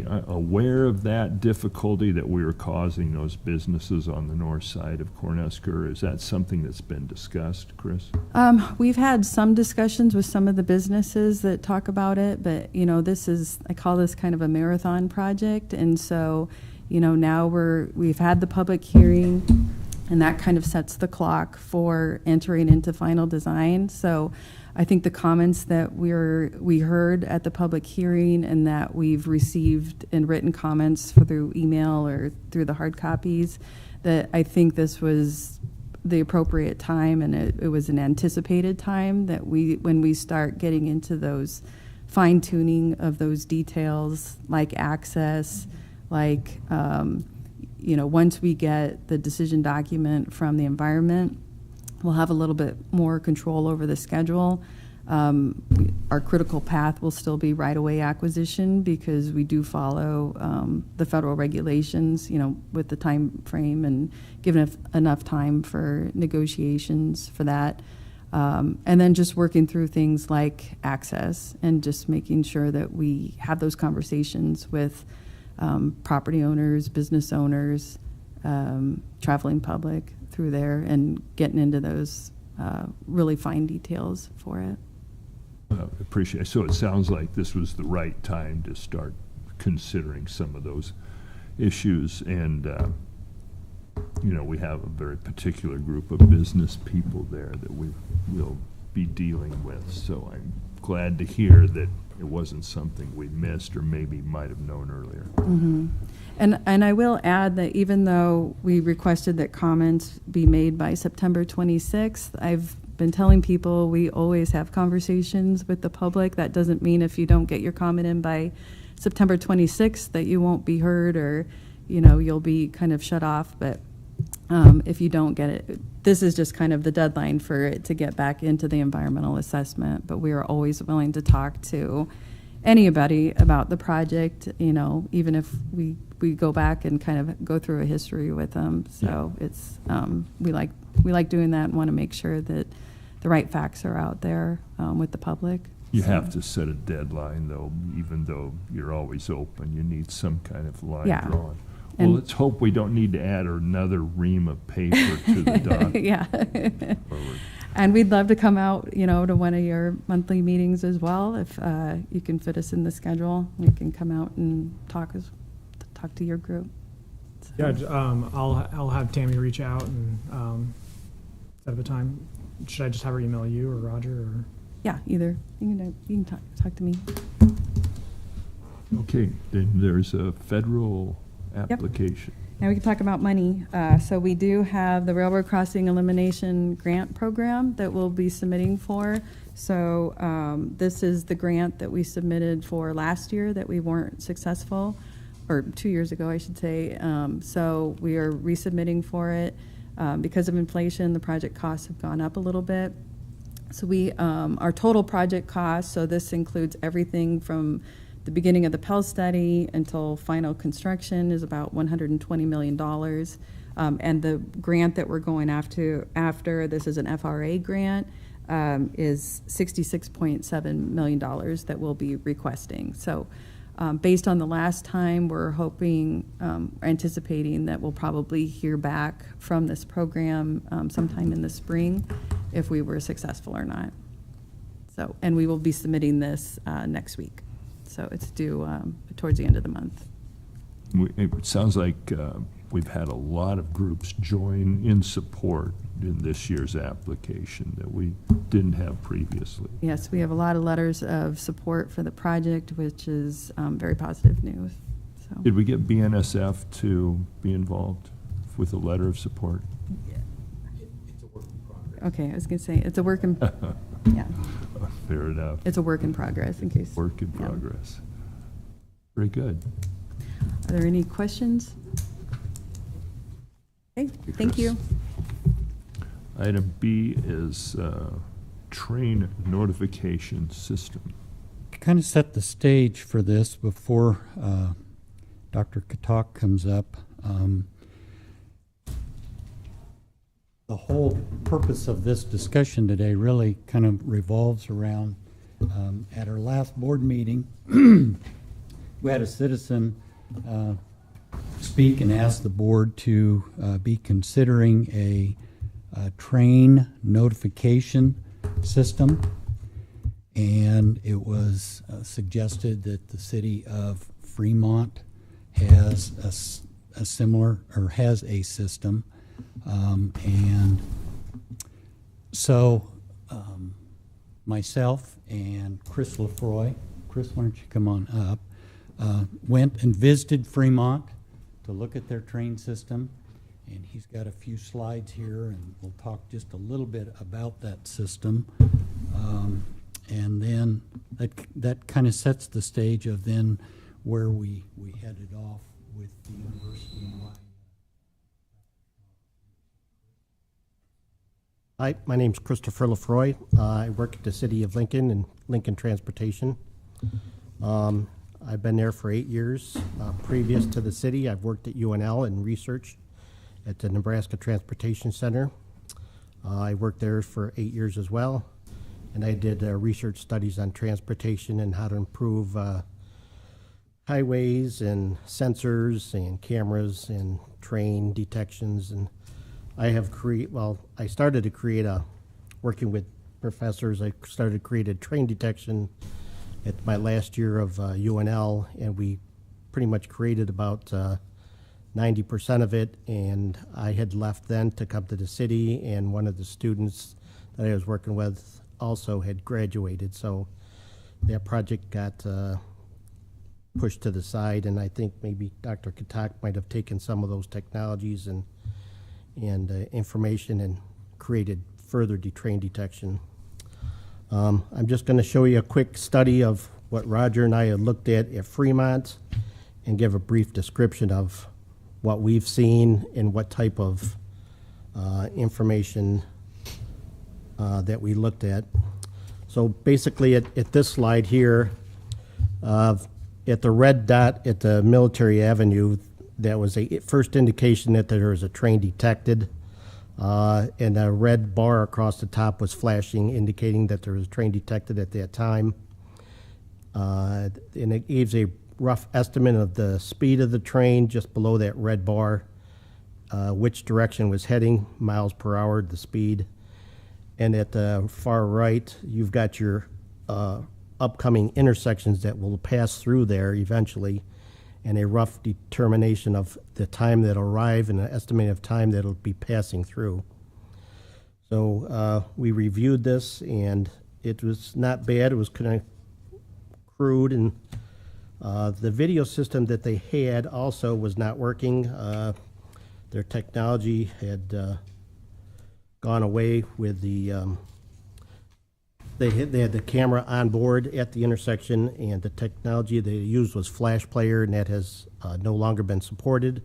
aware of that difficulty that we were causing those businesses on the north side of Cornhusker? Is that something that's been discussed, Chris? We've had some discussions with some of the businesses that talk about it, but I call this kind of a marathon project, and so now we've had the public hearing, and that kind of sets the clock for entering into final design. So I think the comments that we heard at the public hearing and that we've received in written comments through email or through the hard copies, that I think this was the appropriate time, and it was an anticipated time that when we start getting into those fine tuning of those details, like access, like once we get the decision document from the environment, we'll have a little bit more control over the schedule. Our critical path will still be right-of-way acquisition because we do follow the federal regulations, with the time frame and giving enough time for negotiations for that. And then just working through things like access and just making sure that we have those conversations with property owners, business owners, traveling public through there, and getting into those really fine details for it. Appreciate it. So it sounds like this was the right time to start considering some of those issues, and we have a very particular group of business people there that we will be dealing with. So I'm glad to hear that it wasn't something we missed or maybe might have known earlier. And I will add that even though we requested that comments be made by September 26th, I've been telling people we always have conversations with the public. That doesn't mean if you don't get your comment in by September 26th that you won't be heard or, you'll be kind of shut off. But if you don't get it, this is just kind of the deadline for it to get back into the environmental assessment. But we are always willing to talk to anybody about the project, even if we go back and kind of go through a history with them. So it's, we like doing that and want to make sure that the right facts are out there with the public. You So- have to set a deadline, though, even though you're always open. You need some kind of line Yeah. drawn. And- Well, let's hope we don't need to add another ream of paper to the doc. Yeah. forward. And we'd love to come out, to one of your monthly meetings as well. If you can fit us in the schedule, we can come out and talk to your group. So- Yeah, I'll have Tammy reach out and set up a time. Should I just have her email you or Roger or? Yeah, either. You can talk to me. Okay, then there's a federal application. Now we can talk about money. So we do have the Railroad Crossing Elimination Grant Program that we'll be submitting for. So this is the grant that we submitted for last year that we weren't successful, or 2 years ago, I should say. So we are resubmitting for it. Because of inflation, the project costs have gone up a little bit. So our total project cost, so this includes everything from the beginning of the Pell study until final construction, is about $120 million. And the grant that we're going after, this is an FRA grant, is $66.7 million that we'll be requesting. So based on the last time, we're anticipating that we'll probably hear back from this program sometime in the spring if we were successful or not. So, and we will be submitting this next week. So it's due towards the end of the month. It sounds like we've had a lot of groups join in support in this year's application that we didn't have previously. Yes, we have a lot of letters of support for the project, which is very positive news. So. Did we get BNSF to be involved with a letter of support? Okay, I was going to say, it's a work in, yeah, Fair enough. it's a work in progress in case. Work in yeah. progress. Very good. Are there any questions? Okay, thank you. Item B is train notification system. Kind of set the stage for this before Dr. Katak comes up. The whole purpose of this discussion today really kind of revolves around, at our last board meeting, we had a citizen speak and ask the board to be considering a train notification system. And it was suggested that the city of Fremont has a similar, or has a system. And so myself and Chris Lefroy, Chris, why don't you come on up, went and visited Fremont to look at their train system. And he's got a few slides here, and we'll talk just a little bit about that system. And then that kind of sets the stage of then where we headed off with the university and why. Hi, my name's Christopher Lefroy. I work at the City of Lincoln and Lincoln Transportation. I've been there for 8 years. Previous to the city, I've worked at UNL and research at the Nebraska Transportation Center. I worked there for 8 years as well, and I did research studies on transportation and how to improve highways and sensors and cameras and train detections. And I have I started to create working with professors, I started to create a train detection at my last year of UNL, and we pretty much created about 90% of it, and I had left then to come to the city, and one of the students that I was working with also had graduated, so that project got pushed to the side, and I think maybe Dr. Katak might have taken some of those technologies and information and created further train detection. I'm just going to show you a quick study of what Roger and I had looked at Fremont and give a brief description of what we've seen and what type of information that we looked at. So basically at this slide here, at the red dot at the Military Avenue, that was a first indication that there was a train detected. And a red bar across the top was flashing, indicating that there was a train detected at that time. And it gives a rough estimate of the speed of the train just below that red bar, which direction was heading, miles per hour, the speed. And at the far right, you've got your upcoming intersections that will pass through there eventually, and a rough determination of the time that'll arrive and an estimate of time that'll be passing through. So we reviewed this, and it was not bad. It was kind of crude, and the video system that they had also was not working. Their technology had gone away with the they had the camera on board at the intersection, and the technology they used was Flash Player, and that has no longer been supported.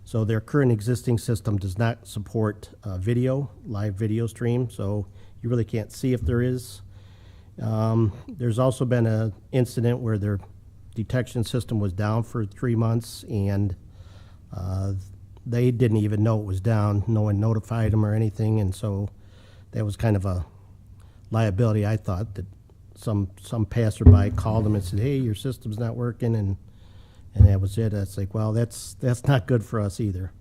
So their current existing system does not support live video stream, so you really can't see if there is. There's also been an incident where their detection system was down for 3 months, and they didn't even know it was down. No one notified them or anything, and so that was kind of a liability, I thought, that some passerby called them and said, hey, your system's not working, and that was it. It's like, well, that's not good for us either.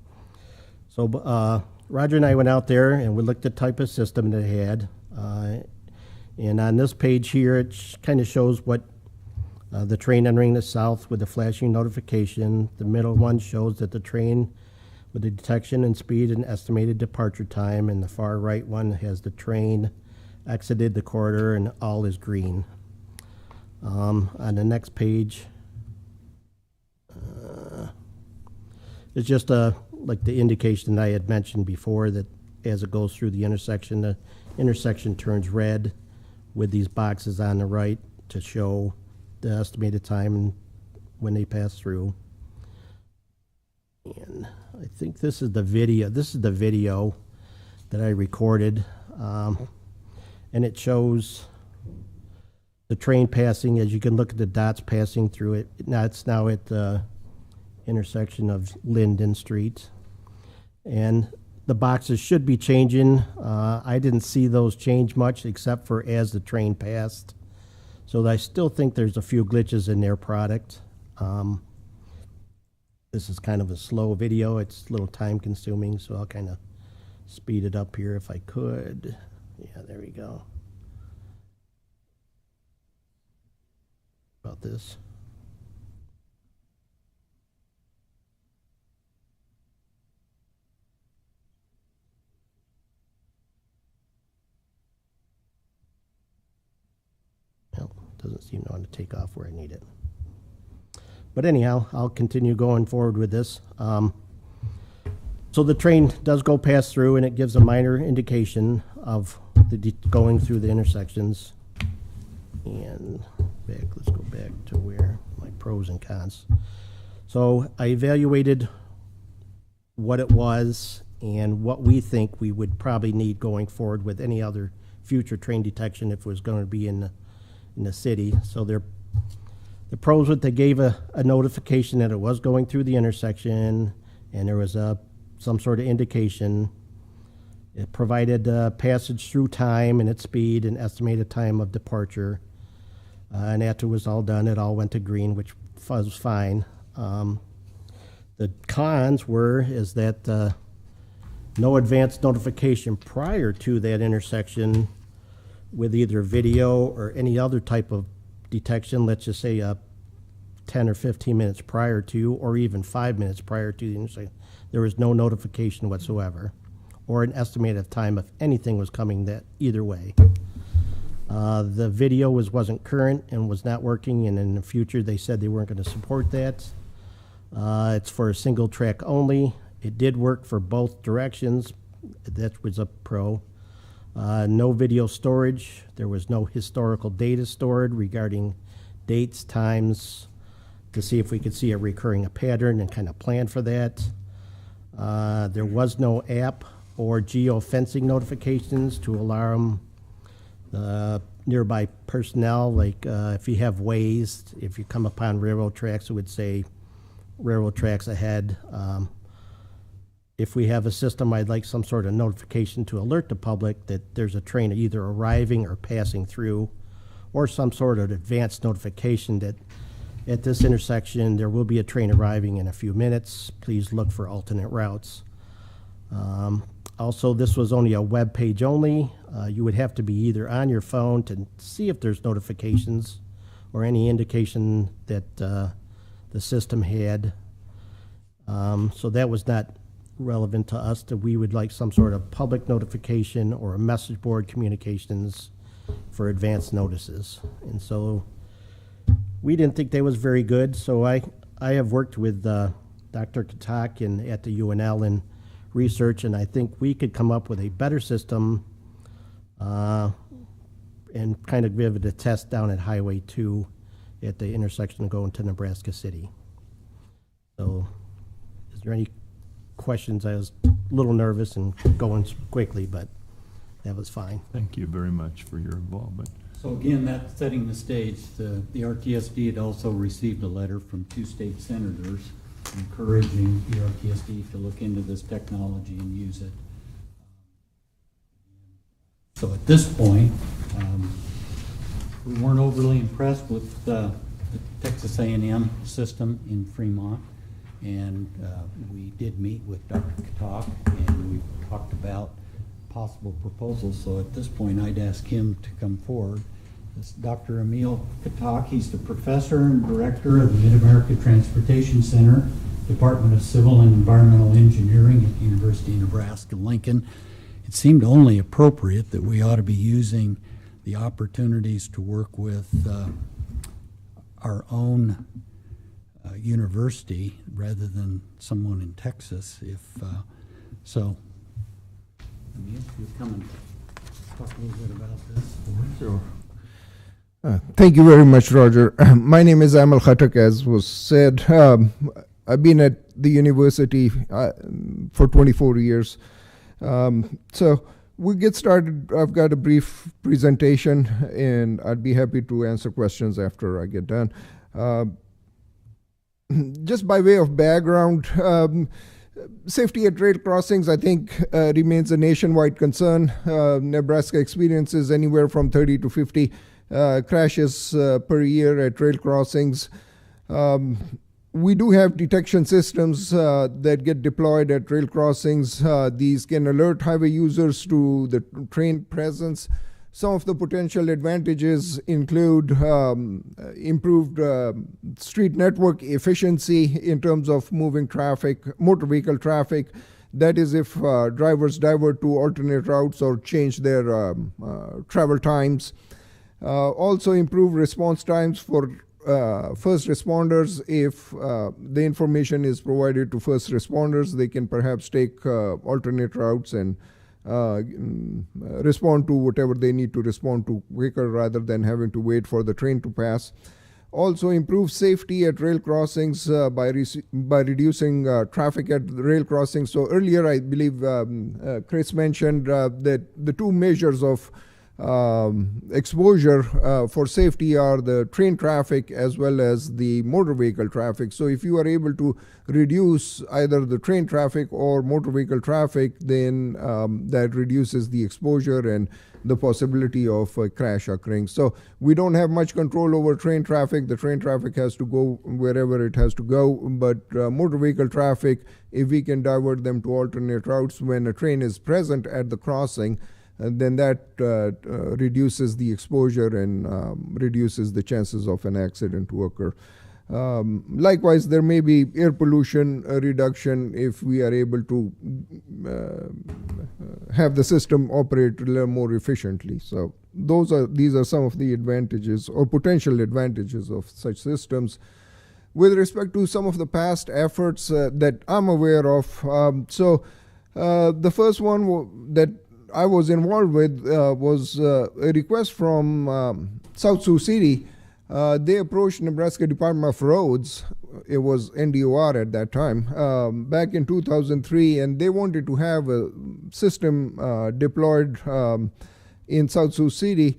So Roger and I went out there and we looked at the type of system that it had. And on this page here, it kind of shows what the train entering the south with the flashing notification. The middle one shows that the train with the detection and speed and estimated departure time, and the far right one has the train exited the corridor and all is green. On the next page, it's just like the indication that I had mentioned before, that as it goes through the intersection turns red with these boxes on the right to show the estimated time and when they pass through. And I think this is the video. This is the video that I recorded. And it shows the train passing. As you can look at the dots passing through it. Now it's at the intersection of Linden Street. And the boxes should be changing. I didn't see those change much except for as the train passed. So I still think there's a few glitches in their product. This is kind of a slow video. It's a little time consuming, so I'll kind of speed it up here if I could. Yeah, there we go. About this. Well, doesn't seem to want to take off where I need it. But anyhow, I'll continue going forward with this. So the train does go pass through, and it gives a minor indication of going through the intersections. And let's go back to where my pros and cons. So I evaluated what it was and what we think we would probably need going forward with any other future train detection if it was going to be in the city. So the pros, what they gave a notification that it was going through the intersection, and there was some sort of indication. It provided passage through time and its speed and estimated time of departure. And after it was all done, it all went to green, which was fine. The cons is that no advance notification prior to that intersection with either video or any other type of detection, let's just say 10 or 15 minutes prior to, or even 5 minutes prior to the intersection. There was no notification whatsoever, or an estimated time if anything was coming that either way. The video wasn't current and was not working, and in the future, they said they weren't going to support that. It's for a single track only. It did work for both directions. That was a pro. No video storage. There was no historical data stored regarding dates, times, to see if we could see a recurring pattern and kind of plan for that. There was no app or geofencing notifications to alarm nearby personnel, like if you have Waze, if you come upon railroad tracks, it would say railroad tracks ahead. If we have a system, I'd like some sort of notification to alert the public that there's a train either arriving or passing through, or some sort of advanced notification that at this intersection, there will be a train arriving in a few minutes. Please look for alternate routes. Also, this was only a web page only. You would have to be either on your phone to see if there's notifications or any indication that the system had. So that was not relevant to us, that we would like some sort of public notification or a message board communications for advance notices. And so we didn't think that was very good, so I have worked with Dr. Katak at the UNL in research, and I think we could come up with a better system and kind of give it a test down at Highway 2 at the intersection going to Nebraska City. So is there any questions? I was a little nervous and going quickly, but that was fine. Thank you very much for your involvement. So again, that's setting the stage. The RTSD had also received a letter from 2 state senators encouraging the RTSD to look into this technology and use it. So at this point, we weren't overly impressed with the Texas A&M system in Fremont, and we did meet with Dr. Katak, and we talked about possible proposals. So at this point, I'd ask him to come forward. This is Dr. Emil Katak. He's the professor and director of the Mid-America Transportation Center, Department of Civil and Environmental Engineering at the University of Nebraska-Lincoln. It seemed only appropriate that we ought to be using the opportunities to work with our own university rather than someone in Texas. So, Emil, you come and talk a little bit about this. Sure. Thank you very much, Roger. My name is Amal Khatak, as was said. I've been at the university for 24 years. So we'll get started. I've got a brief presentation, and I'd be happy to answer questions after I get done. Just by way of background, safety at rail crossings, I think, remains a nationwide concern. Nebraska experiences anywhere from 30 to 50 crashes per year at rail crossings. We do have detection systems that get deployed at rail crossings. These can alert highway users to the train presence. Some of the potential advantages include improved street network efficiency in terms of moving traffic, motor vehicle traffic. That is, if drivers divert to alternate routes or change their travel times. Also improve response times for first responders. If the information is provided to first responders, they can perhaps take alternate routes and respond to whatever they need to respond to quicker rather than having to wait for the train to pass. Also improve safety at rail crossings by reducing traffic at the rail crossings. So earlier, I believe Chris mentioned that the two measures of exposure for safety are the train traffic as well as the motor vehicle traffic. So if you are able to reduce either the train traffic or motor vehicle traffic, then that reduces the exposure and the possibility of a crash occurring. So we don't have much control over train traffic. The train traffic has to go wherever it has to go, but motor vehicle traffic, if we can divert them to alternate routes when a train is present at the crossing, then that reduces the exposure and reduces the chances of an accident to occur. Likewise, there may be air pollution reduction if we are able to have the system operate a little more efficiently. So these are some of the advantages or potential advantages of such systems. With respect to some of the past efforts that I'm aware of, the first one that I was involved with was a request from South Sioux City. They approached Nebraska Department of Roads, it was NDOR at that time, back in 2003, and they wanted to have a system deployed in South Sioux City.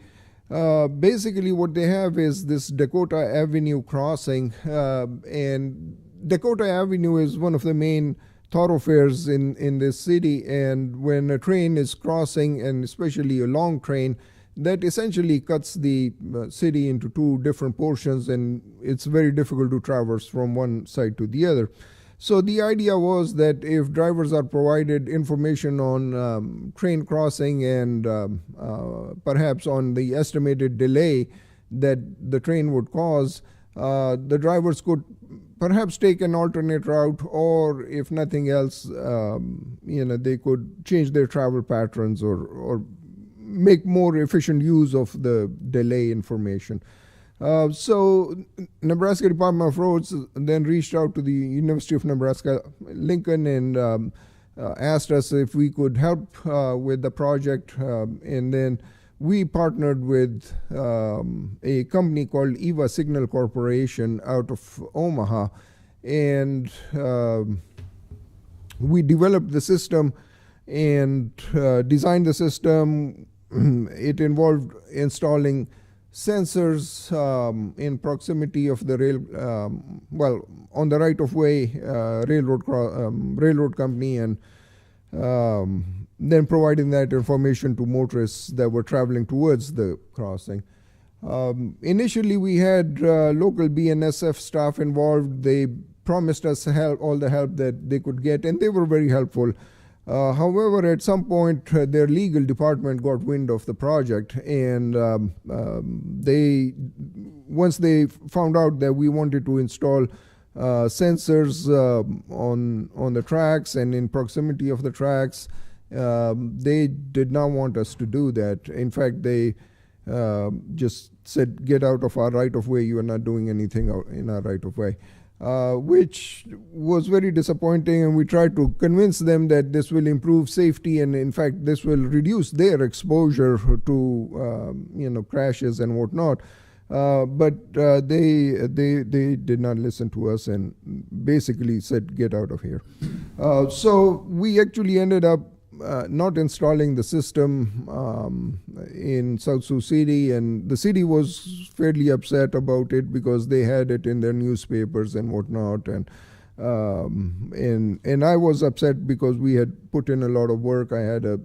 Basically what they have is this Dakota Avenue crossing, and Dakota Avenue is one of the main thoroughfares in this city, and when a train is crossing, and especially a long train, that essentially cuts the city into two different portions, and it's very difficult to traverse from one side to the other. So the idea was that if drivers are provided information on train crossing and perhaps on the estimated delay that the train would cause, the drivers could perhaps take an alternate route, or if nothing else, they could change their travel patterns or make more efficient use of the delay information. So Nebraska Department of Roads then reached out to the University of Nebraska Lincoln and asked us if we could help with the project, and then we partnered with a company called EVA Signal Corporation out of Omaha, and we developed the system and designed the system. It involved installing sensors in proximity of the rail, on the right-of-way railroad company, and then providing that information to motorists that were traveling towards the crossing. Initially, we had local BNSF staff involved. They promised us all the help that they could get, and they were very helpful. However, at some point, their legal department got wind of the project, and once they found out that we wanted to install sensors on the tracks and in proximity of the tracks, they did not want us to do that. In fact, they just said, "Get out of our right-of-way. You are not doing anything in our right-of-way." Which was very disappointing, and we tried to convince them that this will improve safety, and in fact this will reduce their exposure to crashes and whatnot. But they did not listen to us and basically said, "Get out of here." So we actually ended up not installing the system in South Sioux City, and the city was fairly upset about it because they had it in their newspapers and whatnot, and I was upset because we had put in a lot of work. I had a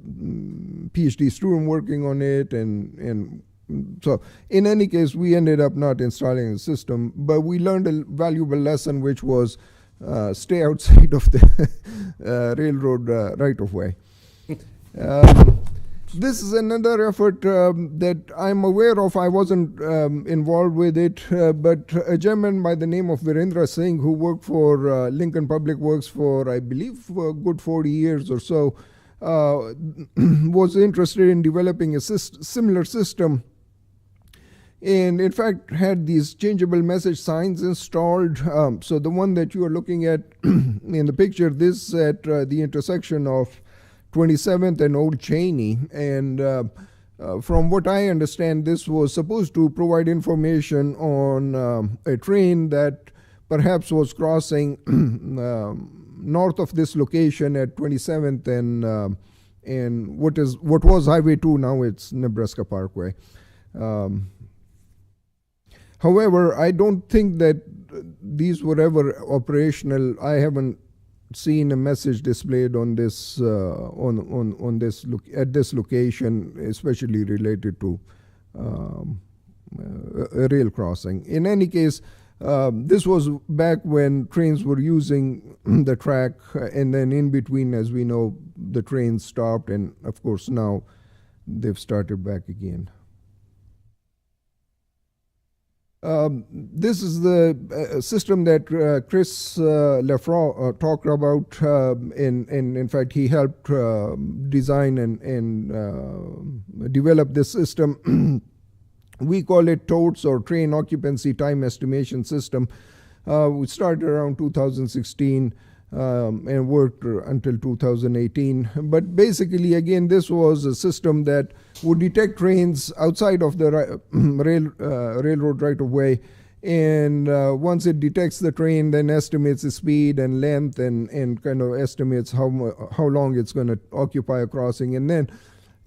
PhD student working on it, and so in any case, we ended up not installing the system, but we learned a valuable lesson, which was stay outside of the railroad right-of-way. This is another effort that I'm aware of. I wasn't involved with it, but a gentleman by the name of Virendra Singh, who worked for Lincoln Public Works for, I believe, a good 40 years or so, was interested in developing a similar system, and in fact had these changeable message signs installed. So the one that you are looking at in the picture, this at the intersection of 27th and Old Cheney, and from what I understand, this was supposed to provide information on a train that perhaps was crossing north of this location at 27th and what was Highway 2, now it's Nebraska Parkway. However, I don't think that these were ever operational. I haven't seen a message displayed on this at this location, especially related to a rail crossing. In any case, this was back when trains were using the track, and then in between, as we know, the trains stopped, and of course now they've started back again. This is the system that Chris Lefranc talked about. In fact, he helped design and develop this system. We call it TOTES, or Train Occupancy Time Estimation System. We started around 2016 and worked until 2018. But basically, again, this was a system that would detect trains outside of the railroad right-of-way. And once it detects the train, then estimates the speed and length and kind of estimates how long it's going to occupy a crossing. And then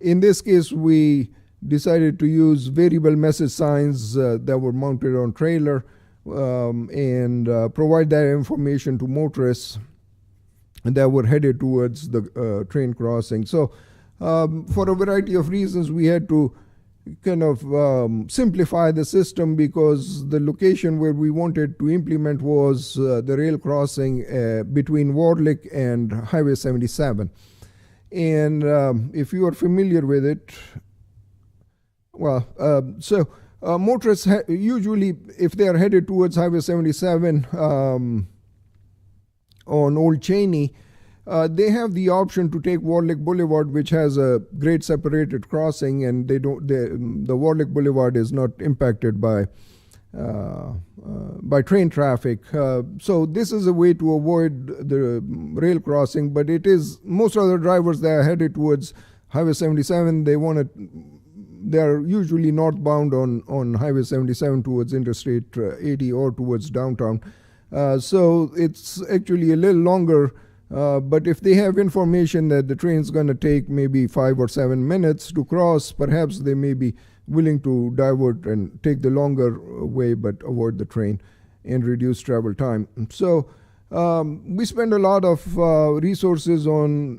in this case, we decided to use variable message signs that were mounted on trailer and provide that information to motorists that were headed towards the train crossing. So for a variety of reasons, we had to kind of simplify the system, because the location where we wanted to implement was the rail crossing between Warlick and Highway 77. And if you are familiar with it, well, motorists usually, if they are headed towards Highway 77 on Old Cheney, they have the option to take Warlick Boulevard, which has a grade separated crossing, and the Warlick Boulevard is not impacted by train traffic. So this is a way to avoid the rail crossing, but it is, most other drivers that are headed towards Highway 77, they are usually northbound on Highway 77 towards Interstate 80 or towards downtown. So it's actually a little longer, but if they have information that the train's going to take maybe 5 or 7 minutes to cross, perhaps they may be willing to divert and take the longer way but avoid the train and reduce travel time. So we spend a lot of resources on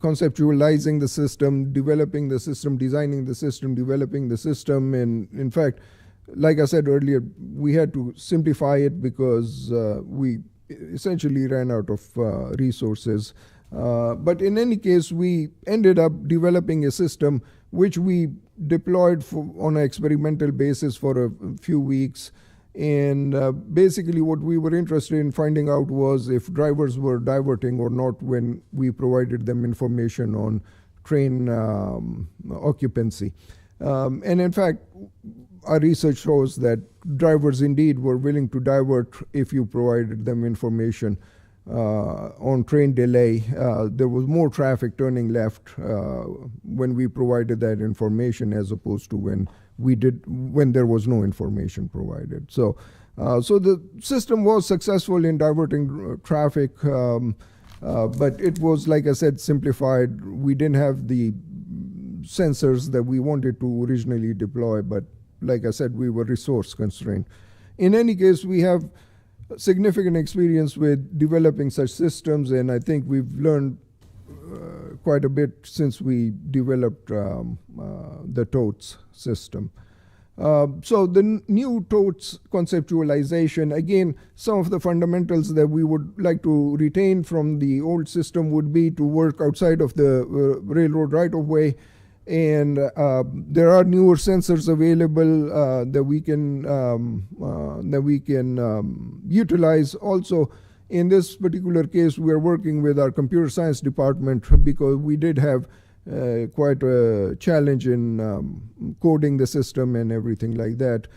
conceptualizing the system, developing the system, designing the system, developing the system. And in fact, like I said earlier, we had to simplify it because we essentially ran out of resources. But in any case, we ended up developing a system which we deployed on an experimental basis for a few weeks. And basically what we were interested in finding out was if drivers were diverting or not when we provided them information on train occupancy. And in fact, our research shows that drivers indeed were willing to divert if you provided them information on train delay. There was more traffic turning left when we provided that information as opposed to when there was no information provided. So the system was successful in diverting traffic, but it was, like I said, simplified. We didn't have the sensors that we wanted to originally deploy, but like I said, we were resource constrained. In any case, we have significant experience with developing such systems, and I think we've learned quite a bit since we developed the TOTES system. So the new TOTES conceptualization, again, some of the fundamentals that we would like to retain from the old system would be to work outside of the railroad right-of-way. And there are newer sensors available that we can utilize. Also, in this particular case, we are working with our computer science department because we did have quite a challenge in coding the system and everything like that.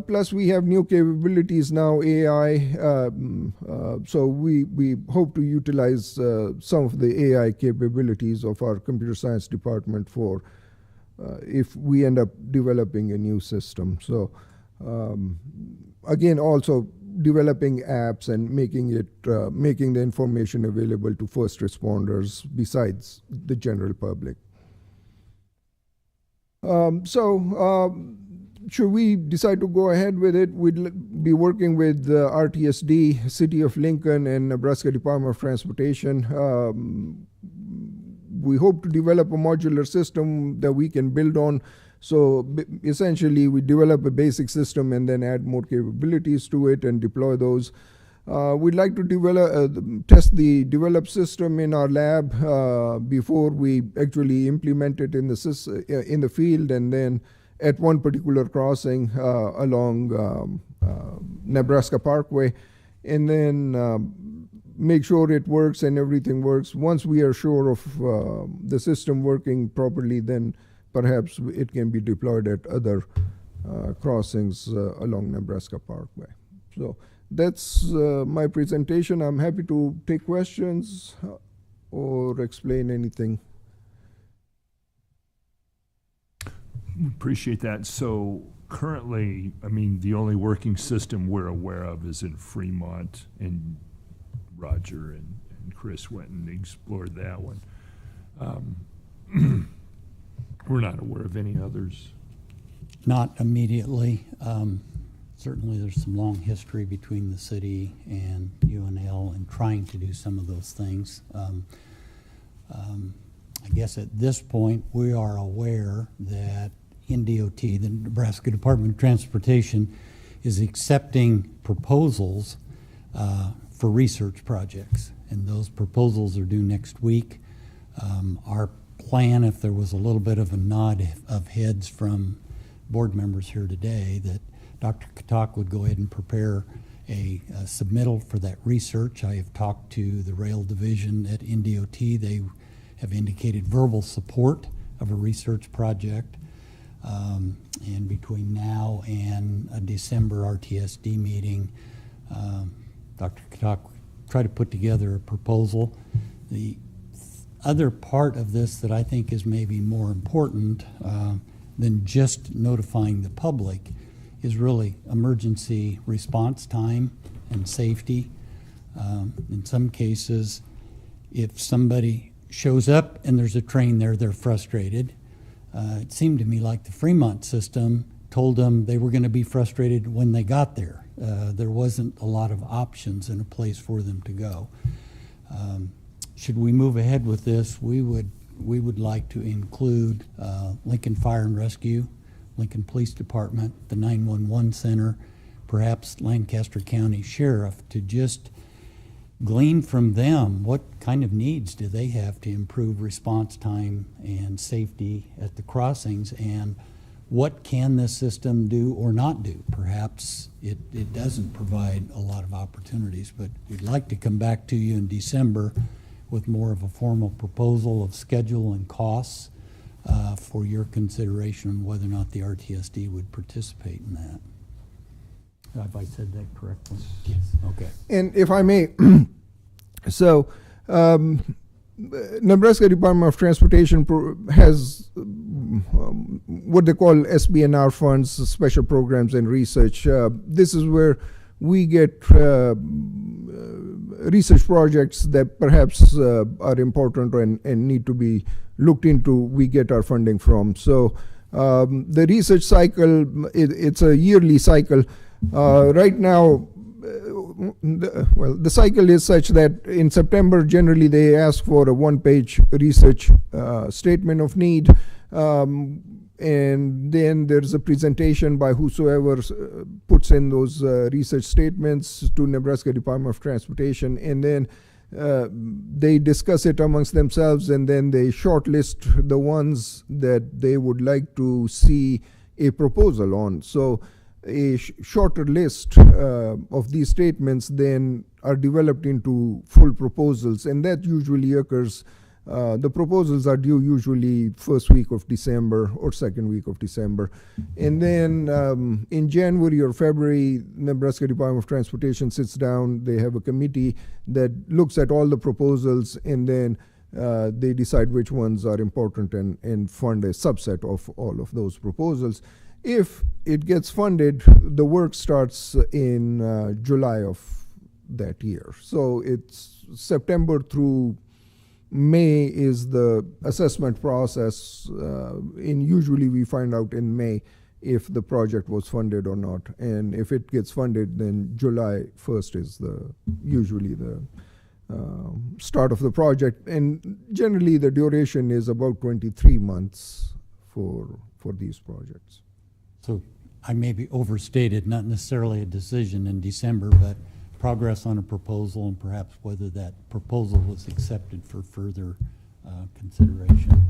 Plus, we have new capabilities now, AI. So we hope to utilize some of the AI capabilities of our computer science department for if we end up developing a new system. So again, also developing apps and making the information available to first responders besides the general public. Should we decide to go ahead with it, we'd be working with RTSD, City of Lincoln, and Nebraska Department of Transportation. We hope to develop a modular system that we can build on. So essentially, we develop a basic system and then add more capabilities to it and deploy those. We'd like to test the developed system in our lab before we actually implement it in the field, and then at one particular crossing along Nebraska Parkway, and then make sure it works and everything works. Once we are sure of the system working properly, then perhaps it can be deployed at other crossings along Nebraska Parkway. So that's my presentation. I'm happy to take questions or explain anything. Appreciate that. So currently, I mean, the only working system we're aware of is in Fremont, and Roger and Chris went and explored that one. We're not aware of any others. Not immediately. Certainly, there's some long history between the city and UNL in trying to do some of those things. I guess at this point, we are aware that NDOT, the Nebraska Department of Transportation, is accepting proposals for research projects, and those proposals are due next week. Our plan, if there was a little bit of a nod of heads from board members here today, that Dr. Katak would go ahead and prepare a submittal for that research. I have talked to the rail division at NDOT. They have indicated verbal support of a research project. And between now and a December RTSD meeting, Dr. Katak try to put together a proposal. The other part of this that I think is maybe more important than just notifying the public is really emergency response time and safety. In some cases, if somebody shows up and there's a train there, they're frustrated. It seemed to me like the Fremont system told them they were going to be frustrated when they got there. There wasn't a lot of options and a place for them to go. Should we move ahead with this, we would like to include Lincoln Fire and Rescue, Lincoln Police Department, the 911 Center, perhaps Lancaster County Sheriff, to just glean from them what kind of needs do they have to improve response time and safety at the crossings, and what can this system do or not do. Perhaps it doesn't provide a lot of opportunities, but we'd like to come back to you in December with more of a formal proposal of schedule and costs for your consideration on whether or not the RTSD would participate in that. Have I said that correctly? Yes. Okay. And if I may, so Nebraska Department of Transportation has what they call SBNR funds, special programs and research. This is where we get research projects that perhaps are important and need to be looked into. We get our funding from. So the research cycle, it's a yearly cycle. Right now, the cycle is such that in September, generally they ask for a one-page research statement of need, and then there's a presentation by whosoever puts in those research statements to Nebraska Department of Transportation, and then they discuss it amongst themselves, and then they shortlist the ones that they would like to see a proposal on. So a shorter list of these statements then are developed into full proposals, and that usually occurs. The proposals are due usually first week of December or second week of December. And then in January or February, Nebraska Department of Transportation sits down. They have a committee that looks at all the proposals, and then they decide which ones are important and fund a subset of all of those proposals. If it gets funded, the work starts in July of that year. So it's September through May is the assessment process, and usually we find out in May if the project was funded or not. And if it gets funded, then July 1st is usually the start of the project. And generally the duration is about 23 months for these projects. So I maybe overstated, not necessarily a decision in December, but progress on a proposal and perhaps whether that proposal was accepted for further consideration.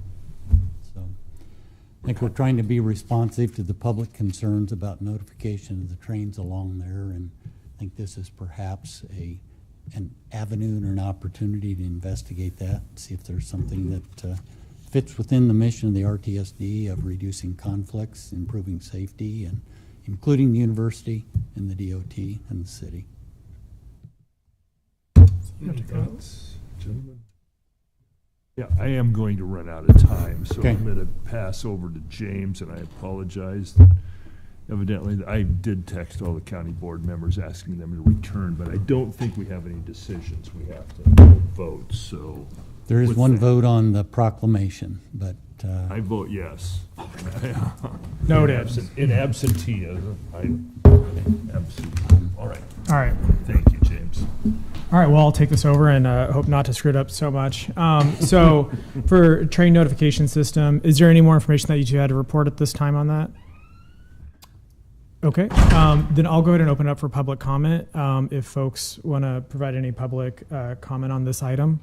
So I think we're trying to be responsive to the public concerns about notification of the trains along there, and I think this is perhaps an avenue and an opportunity to investigate that, see if there's something that fits within the mission of the RTSD of reducing conflicts, improving safety, and including the university and the DOT and the city. Any thoughts, gentlemen? Yeah, I am going to run out of time, so Okay. I'm going to pass over to James, and I apologize. Evidently, I did text all the county board members asking them to return, but I don't think we have any decisions. We have to vote, so. There is with one that, vote on the proclamation, but I vote yes. Noted. In absenteeism, all right. All right. Thank you, James. All right, well, I'll take this over and hope not to screw it up so much. So for train notification system, is there any more information that you two had to report at this time on that? Okay, then I'll go ahead and open up for public comment if folks want to provide any public comment on this item.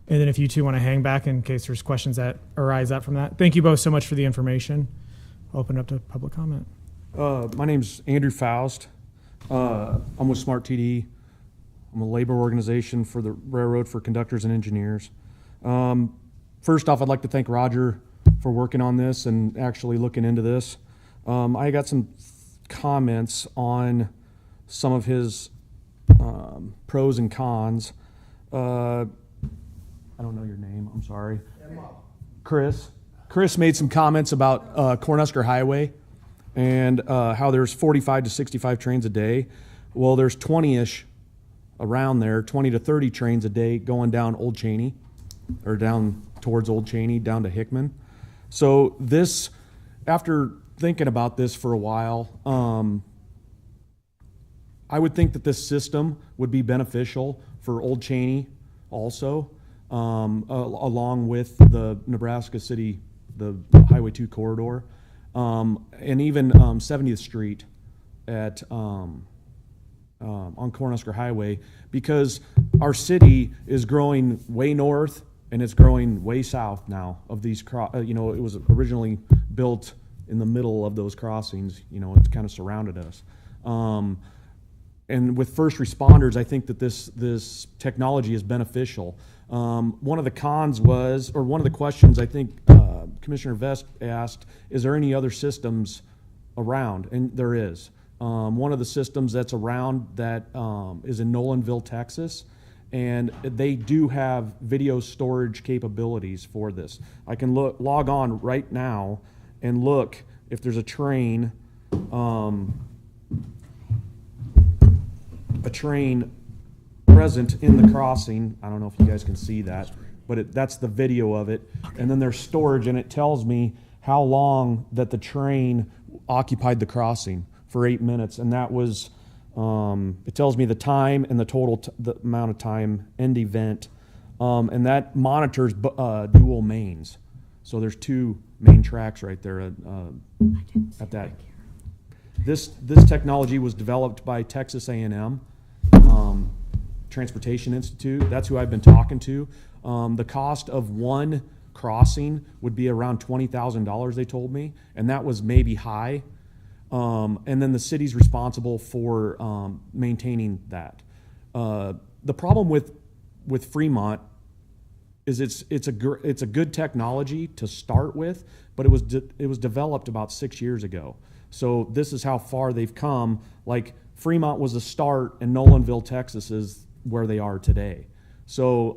And then if you two want to hang back in case there's questions that arise up from that. Thank you both so much for the information. I'll open up to public comment. My name's Andrew Faust. I'm with Smart TD. I'm a labor organization for the railroad for conductors and engineers. First off, I'd like to thank Roger for working on this and actually looking into this. I got some comments on some of his pros and cons. I don't know your name, I'm sorry. Chris. Chris made some comments about Cornhusker Highway and how there's 45 to 65 trains a day. Well, there's 20-ish around there, 20 to 30 trains a day going down Old Cheney, or down towards Old Cheney, down to Hickman. So this, after thinking about this for a while, I would think that this system would be beneficial for Old Cheney also, along with the Nebraska City, the Highway 2 corridor, and even 70th Street at on Cornhusker Highway, because our city is growing way north and it's growing way south now of these, it was originally built in the middle of those crossings, it's kind of surrounded us. And with first responders, I think that this technology is beneficial. One of the cons was, or one of the questions I think Commissioner Vest asked, is there any other systems around? And there is. One of the systems that's around that is in Nolanville, Texas, and they do have video storage capabilities for this. I can log on right now and look if there's a train present in the crossing. I don't know if you guys can see that, but that's the video of it. And then there's storage, and it tells me how long that the train occupied the crossing for 8 minutes, and that was, it tells me the time and the total, the amount of time, end event, and that monitors dual mains. So there's two main tracks right there at that. This technology was developed by Texas A&M Transportation Institute. That's who I've been talking to. The cost of one crossing would be around $20,000, they told me, and that was maybe high. And then the city's responsible for maintaining that. The problem with Fremont is it's a good technology to start with, but it was developed about 6 years ago. So this is how far they've come. Like Fremont was a start, and Nolanville, Texas is where they are today. So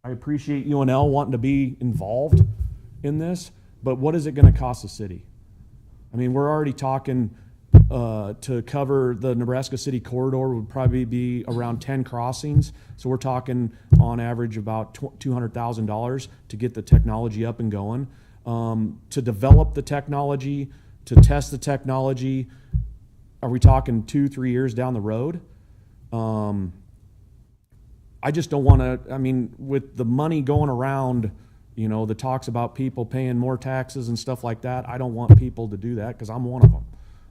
I appreciate UNL wanting to be involved in this, but what is it going to cost the city? I mean, we're already talking to cover the Nebraska City corridor would probably be around 10 crossings. So we're talking on average about $200,000 to get the technology up and going. To develop the technology, to test the technology, are we talking 2-3 years down the road? I just don't want to, I mean, with the money going around, the talks about people paying more taxes and stuff like that, I don't want people to do that because I'm one of them.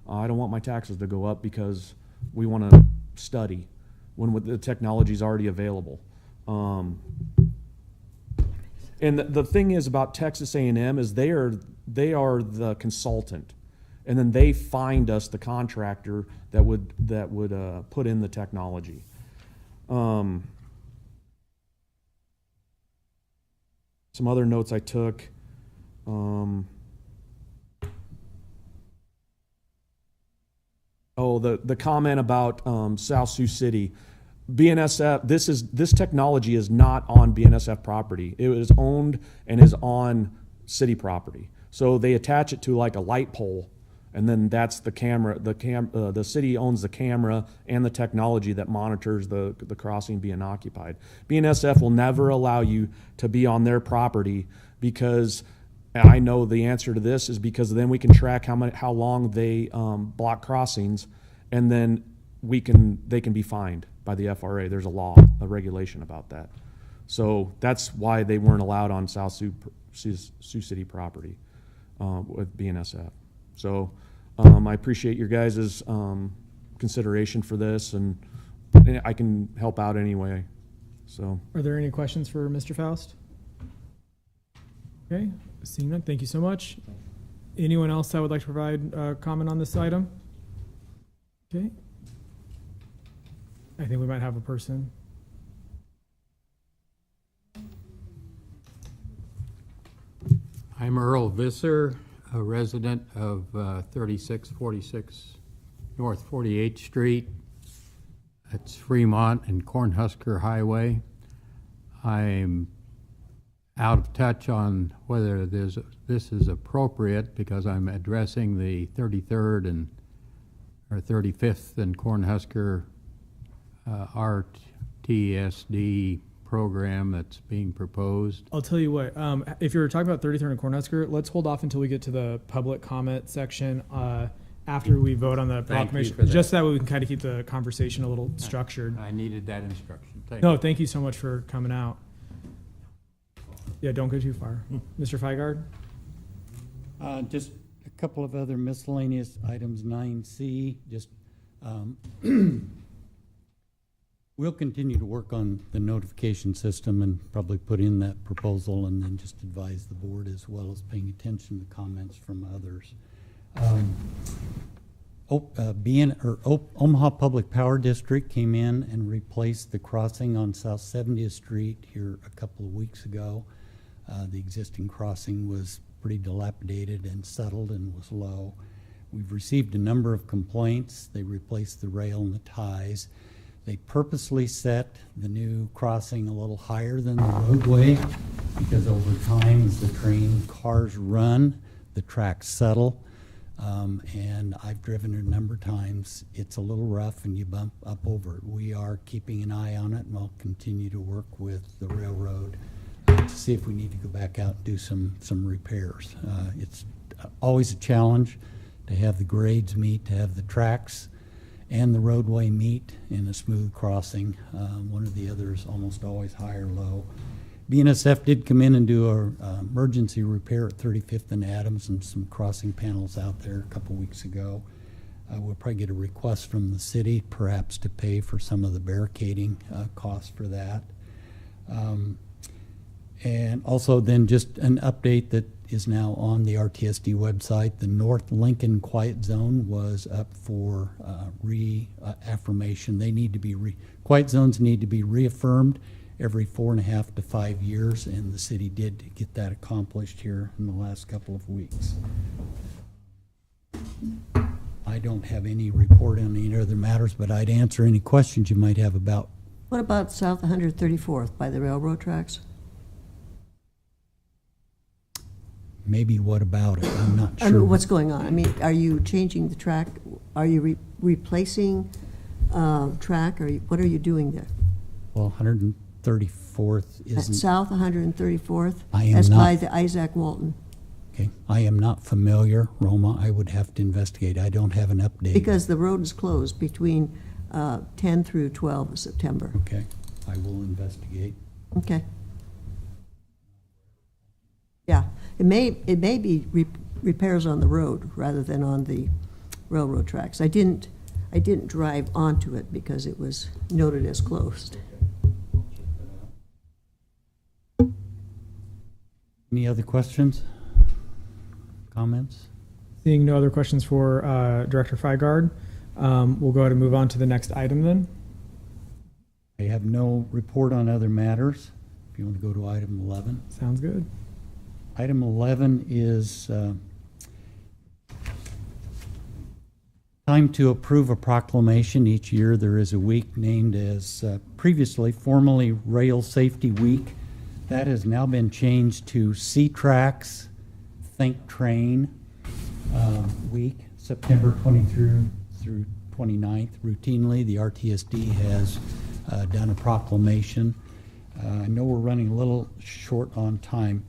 I don't want my taxes to go up because we want to study when the technology is already available. And And the thing is about Texas A&M is they are the consultant, and then they find us the contractor that would put in the technology. Some other notes I took. The comment about South Sioux City. BNSF, this technology is not on BNSF property. It is owned and is on city property. So they attach it to like a light pole, and then that's the camera. The city owns the camera and the technology that monitors the crossing being occupied. BNSF will never allow you to be on their property because, and I know the answer to this is because then we can track how long they block crossings, and then they can be fined by the FRA. There's a regulation about that. So that's why they weren't allowed on South Sioux City property with BNSF. So I appreciate your guys' consideration for this, and I can help out anyway. So, Are there any questions for Mr. Faust? Okay, seeing none, thank you so much. Anyone else that would like to provide comment on this item? Okay. I think we might have a person. I'm Earl Visser, a resident of 3646 North 48th Street. That's Fremont and Cornhusker Highway. I'm out of touch on whether this is appropriate because I'm addressing the 33rd or 35th and Cornhusker RTSD program that's being proposed. I'll tell you what, if you're talking about 33rd and Cornhusker, let's hold off until we get to the public comment section after we vote on the proclamation. Just that way we can kind of keep the conversation a little structured. I needed that instruction. Thank you so much for coming out. Yeah, don't go too far. Mr. Feigard? Just a couple of other miscellaneous items, 9C, just we'll continue to work on the notification system and probably put in that proposal and then just advise the board as well as paying attention to comments from others. Omaha Public Power District came in and replaced the crossing on South 70th Street here a couple of weeks ago. The existing crossing was pretty dilapidated and settled and was low. We've received a number of complaints. They replaced the rail and the ties. They purposely set the new crossing a little higher than the roadway because over time, as the train cars run, the tracks settle. And I've driven it a number of times. It's a little rough and you bump up over it. We are keeping an eye on it, and I'll continue to work with the railroad to see if we need to go back out and do some repairs. It's always a challenge to have the grades meet, to have the tracks and the roadway meet in a smooth crossing. One or the other is almost always high or low. BNSF did come in and do an emergency repair at 35th and Adams and some crossing panels out there a couple weeks ago. We'll probably get a request from the city perhaps to pay for some of the barricading costs for that. And also then just an update that is now on the RTSD website. The North Lincoln Quiet Zone was up for reaffirmation. They need to be quiet zones need to be reaffirmed every 4.5 to 5 years, and the city did get that accomplished here in the last couple of weeks. I don't have any report on any other matters, but I'd answer any questions you might have about. What about South 134th by the railroad tracks? Maybe what about it? I'm not sure. I mean, what's going on? I mean, are you changing the track? Are you replacing track? Or what are you doing there? Well, 134th At isn't. South 134th? I am That's not. by the Isaac Walton. Okay, I am not familiar, Roma. I would have to investigate. I don't have an update. Because the road is closed between 10 through 12 of September. Okay, I will investigate. Okay. Yeah, it may be repairs on the road rather than on the railroad tracks. I didn't drive onto it because it was noted as closed. Any other questions? Comments? Seeing no other questions for Director Frygard, we'll go ahead and move on to the next item then. I have no report on other matters. If you want to go to item 11. Sounds good. Item 11 is time to approve a proclamation. Each year there is a week named as formerly Rail Safety Week. That has now been changed to C-Tracks Think Train Week, September 23rd through 29th. Routinely, the RTSD has done a proclamation. I know we're running a little short on time.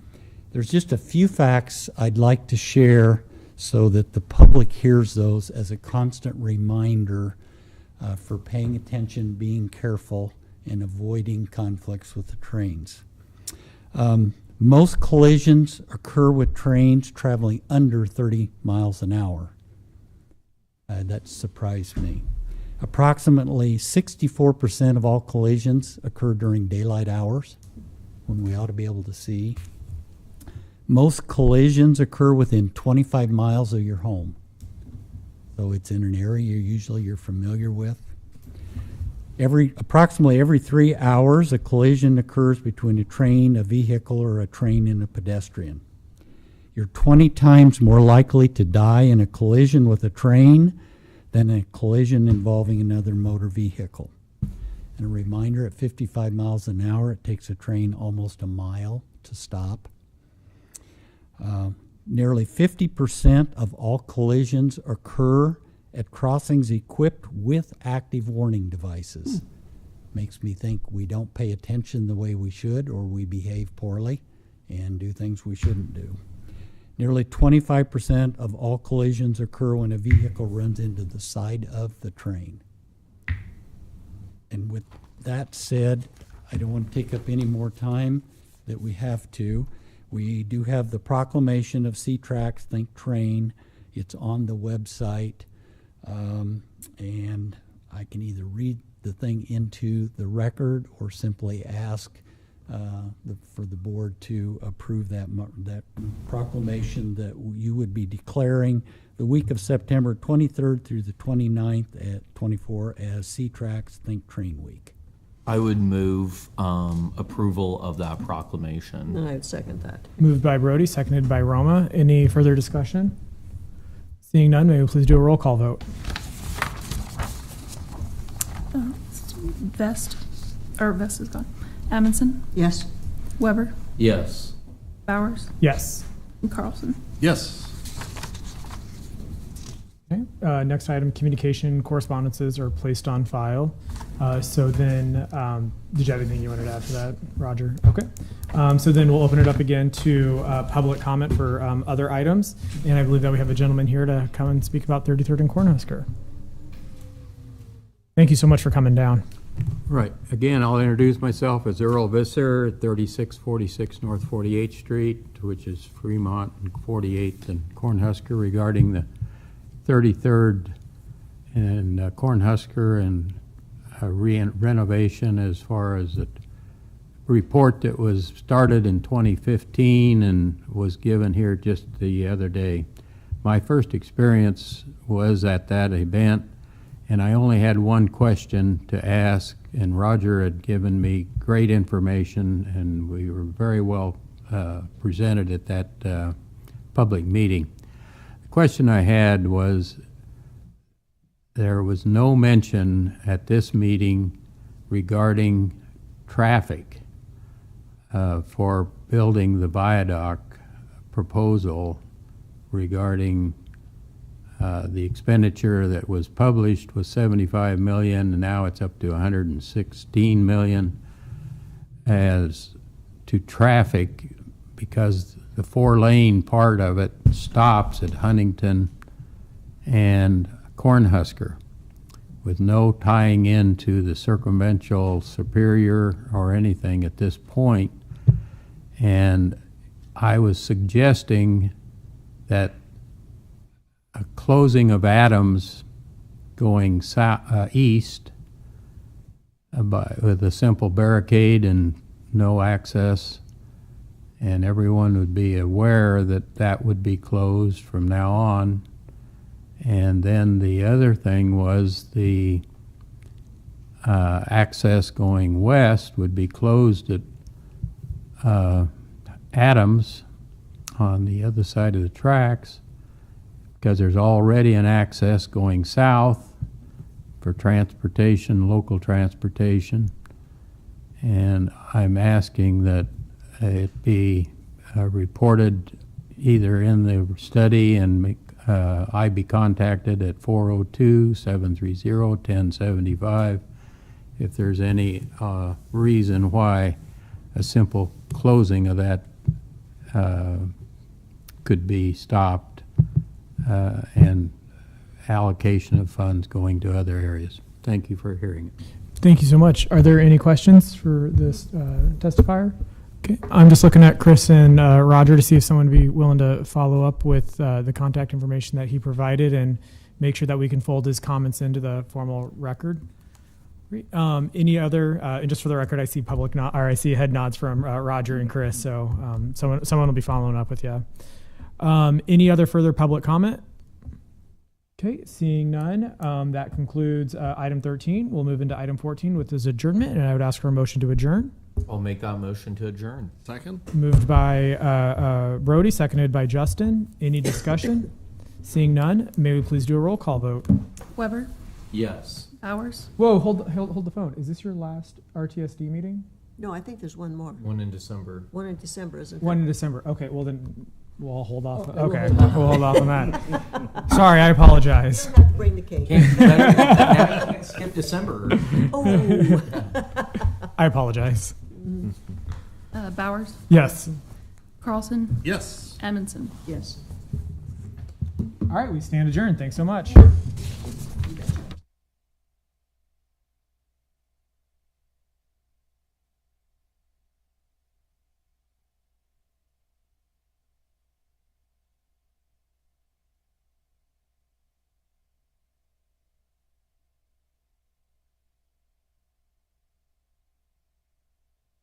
There's just a few facts I'd like to share so that the public hears those as a constant reminder for paying attention, being careful, and avoiding conflicts with the trains. Most collisions occur with trains traveling under 30 miles an hour. That surprised me. Approximately 64% of all collisions occur during daylight hours, when we ought to be able to see. Most collisions occur within 25 miles of your home. So it's in an area you're familiar with. Approximately every 3 hours, a collision occurs between a train, a vehicle, or a train and a pedestrian. You're 20 times more likely to die in a collision with a train than a collision involving another motor vehicle. And a reminder, at 55 miles an hour, it takes a train almost a mile to stop. Nearly 50% of all collisions occur at crossings equipped with active warning devices. Makes me think we don't pay attention the way we should, or we behave poorly and do things we shouldn't do. Nearly 25% of all collisions occur when a vehicle runs into the side of the train. And with that said, I don't want to take up any more time that we have to. We do have the proclamation of C-Tracks Think Train. It's on the website. And I can either read the thing into the record or simply ask for the board to approve that proclamation that you would be declaring the week of September 23rd through the 29th at 24 as C-Tracks Think Train Week. I would move approval of that proclamation. And I would second that. Moved by Brody, seconded by Roma. Any further discussion? Seeing none, may we please do a roll call vote? Vest is gone. Amundson, Yes. Weber, Yes. Bowers, Yes. and Carlson. Yes. Okay. Next item, communication correspondences are placed on file. So then, did you have anything you wanted to add to that, Roger? Okay. So then we'll open it up again to public comment for other items. And I believe that we have a gentleman here to come and speak about 33rd and Cornhusker. Thank you so much for coming down. Right. Again, I'll introduce myself as Earl Visser, 3646 North 48th Street, which is Fremont and 48th and Cornhusker, regarding the 33rd and Cornhusker and renovation as far as the report that was started in 2015 and was given here just the other day. My first experience was at that event, and I only had one question to ask, and Roger had given me great information, and we were very well presented at that public meeting. The question I had was, there was no mention at this meeting regarding traffic for building the viaduct proposal regarding the expenditure that was published was $75 million, and now it's up to $116 million as to traffic, because the 4-lane part of it stops at Huntington and Cornhusker with no tying into the circumventual Superior or anything at this point. And I was suggesting that a closing of Adams going east with a simple barricade and no access, and everyone would be aware that that would be closed from now on. And then the other thing was the access going west would be closed at Adams on the other side of the tracks, because there's already an access going south for transportation, local transportation. And I'm asking that it be reported either in the study and I be contacted at 402-730-1075 if there's any reason why a simple closing of that could be stopped and allocation of funds going to other areas. Thank you for hearing it. Thank you so much. Are there any questions for this testifier? Okay, I'm just looking at Chris and Roger to see if someone would be willing to follow up with the contact information that he provided and make sure that we can fold his comments into the formal record. Great. Any other, and just for the record, I see I see head nods from Roger and Chris, so someone will be following up with you. Any other further public comment? Okay, seeing none, that concludes item 13. We'll move into item 14, which is adjournment, and I would ask for a motion to adjourn. I'll make that motion to adjourn. Second? Moved by Brody, seconded by Justin. Any discussion? Seeing none, may we please do a roll call vote? Weber, Yes. Bowers, Whoa, hold the phone. Is this your last RTSD meeting? No, I think there's one more. One in December. One in December, isn't One in there? December. Okay, well then we'll hold off. Oh, Okay, we'll we'll hold off on that. Sorry, I apologize. Have to bring the cake. Can't skip December. Oh. I apologize. Bowers, Yes. Carlson, Yes. Amundson. Yes. All right, we stand adjourned. Thanks so much.